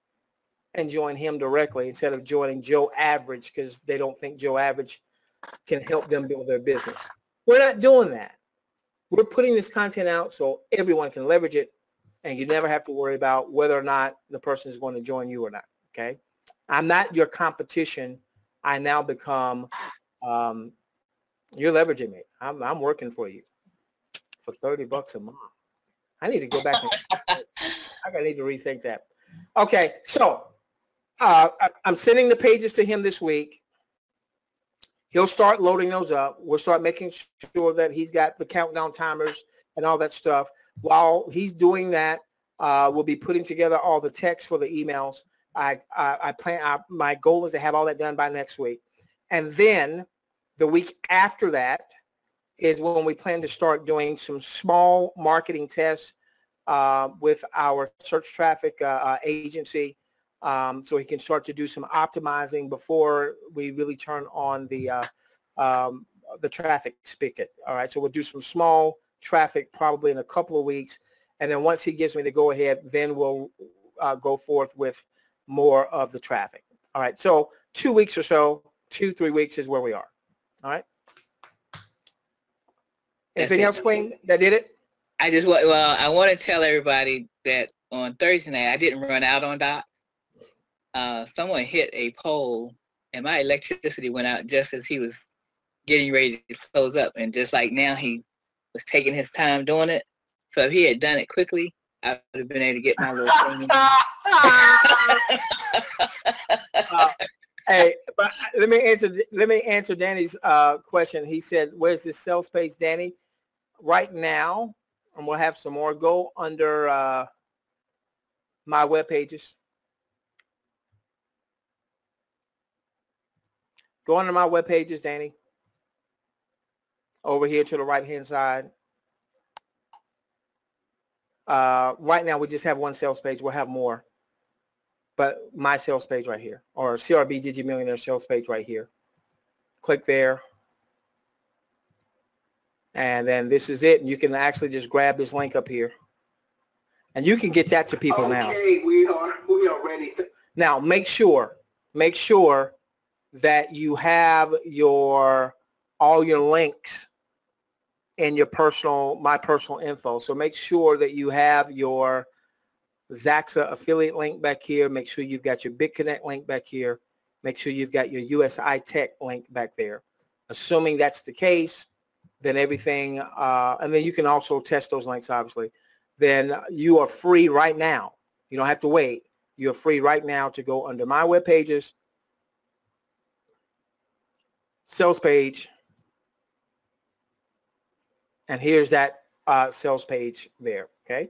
and join him directly instead of joining Joe Average, because they don't think Joe Average can help them build their business. We're not doing that. We're putting this content out so everyone can leverage it, and you never have to worry about whether or not the person is going to join you or not, okay? I'm not your competition. I now become, you're leveraging me. I'm working for you for $30 a month. I need to go back and I need to rethink that. Okay, so I'm sending the pages to him this week. He'll start loading those up. We'll start making sure that he's got the countdown timers and all that stuff. While he's doing that, we'll be putting together all the text for the emails. My goal is to have all that done by next week. And then the week after that is when we plan to start doing some small marketing tests with our search traffic agency so he can start to do some optimizing before we really turn on the traffic spigot. All right, so we'll do some small traffic probably in a couple of weeks, and then once he gives me the go ahead, then we'll go forth with more of the traffic. All right, so 2 weeks or so, 2-3 weeks is where we are. All right. Anything else, Queen? That did it? I want to tell everybody that on Thursday night I didn't run out on Doc. Someone hit a pole and my electricity went out just as he was getting ready to close up, and just like now he was taking his time doing it. So if he had done it quickly, I would have been able to get my little thing. Hey, but let me answer Danny's question. He said, "Where's this sales page, Danny?" Right now, and we'll have some more. Go under my web pages. Go under my web pages, Danny. Over here to the right-hand side. Right now, we just have one sales page. We'll have more. But my sales page right here, or CRB DIGI Millionaire sales page right here. Click there. And then this is it. And you can actually just grab this link up here. And you can get that to people now. Okay, we are ready. Now, make sure that you have all your links in your my personal info. So make sure that you have your Zaxa affiliate link back here. Make sure you've got your BitConnect link back here. Make sure you've got your USI Tech link back there. Assuming that's the case, then everything, and then you can also test those links, obviously. Then you are free right now. You don't have to wait. You're free right now to go under my web pages, sales page, and here's that sales page there, okay?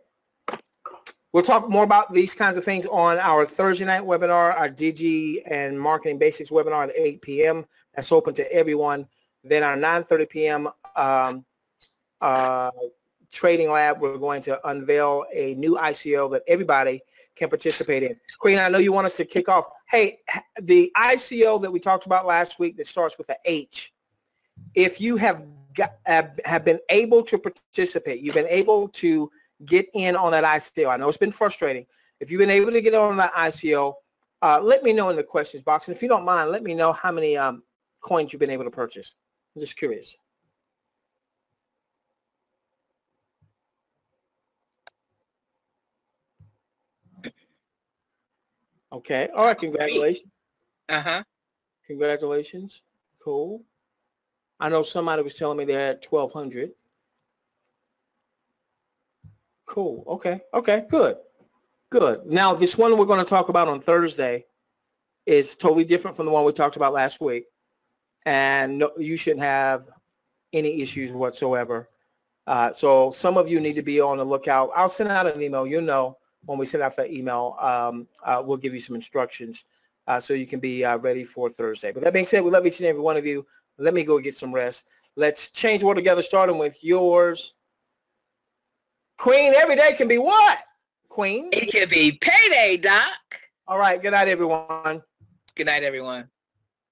We'll talk more about these kinds of things on our Thursday night webinar, our DG and Marketing Basics webinar at 8 p.m. That's open to everyone. Then our 9:30 p.m. Trading Lab, we're going to unveil a new ICO that everybody can participate in. Queen, I know you want us to kick off. Hey, the ICO that we talked about last week that starts with an H, if you have been able to participate, you've been able to get in on that ICO. I know it's been frustrating. If you've been able to get on that ICO, let me know in the questions box. And if you don't mind, let me know how many coins you've been able to purchase. I'm just curious. Okay. All right. Congratulations. Congratulations. Cool. I know somebody was telling me they had 1,200. Cool. Okay. Okay. Good. Good. Now, this one we're going to talk about on Thursday is totally different from the one we talked about last week. And no, you shouldn't have any issues whatsoever. So some of you need to be on the lookout. I'll send out an email. You know, when we send out that email, we'll give you some instructions so you can be ready for Thursday. But that being said, we love each and every one of you. Let me go get some rest. Let's change the world together, starting with yours. Queen, every day can be what? Queen? It can be payday, Doc. All right. Good night, everyone. Good night, everyone.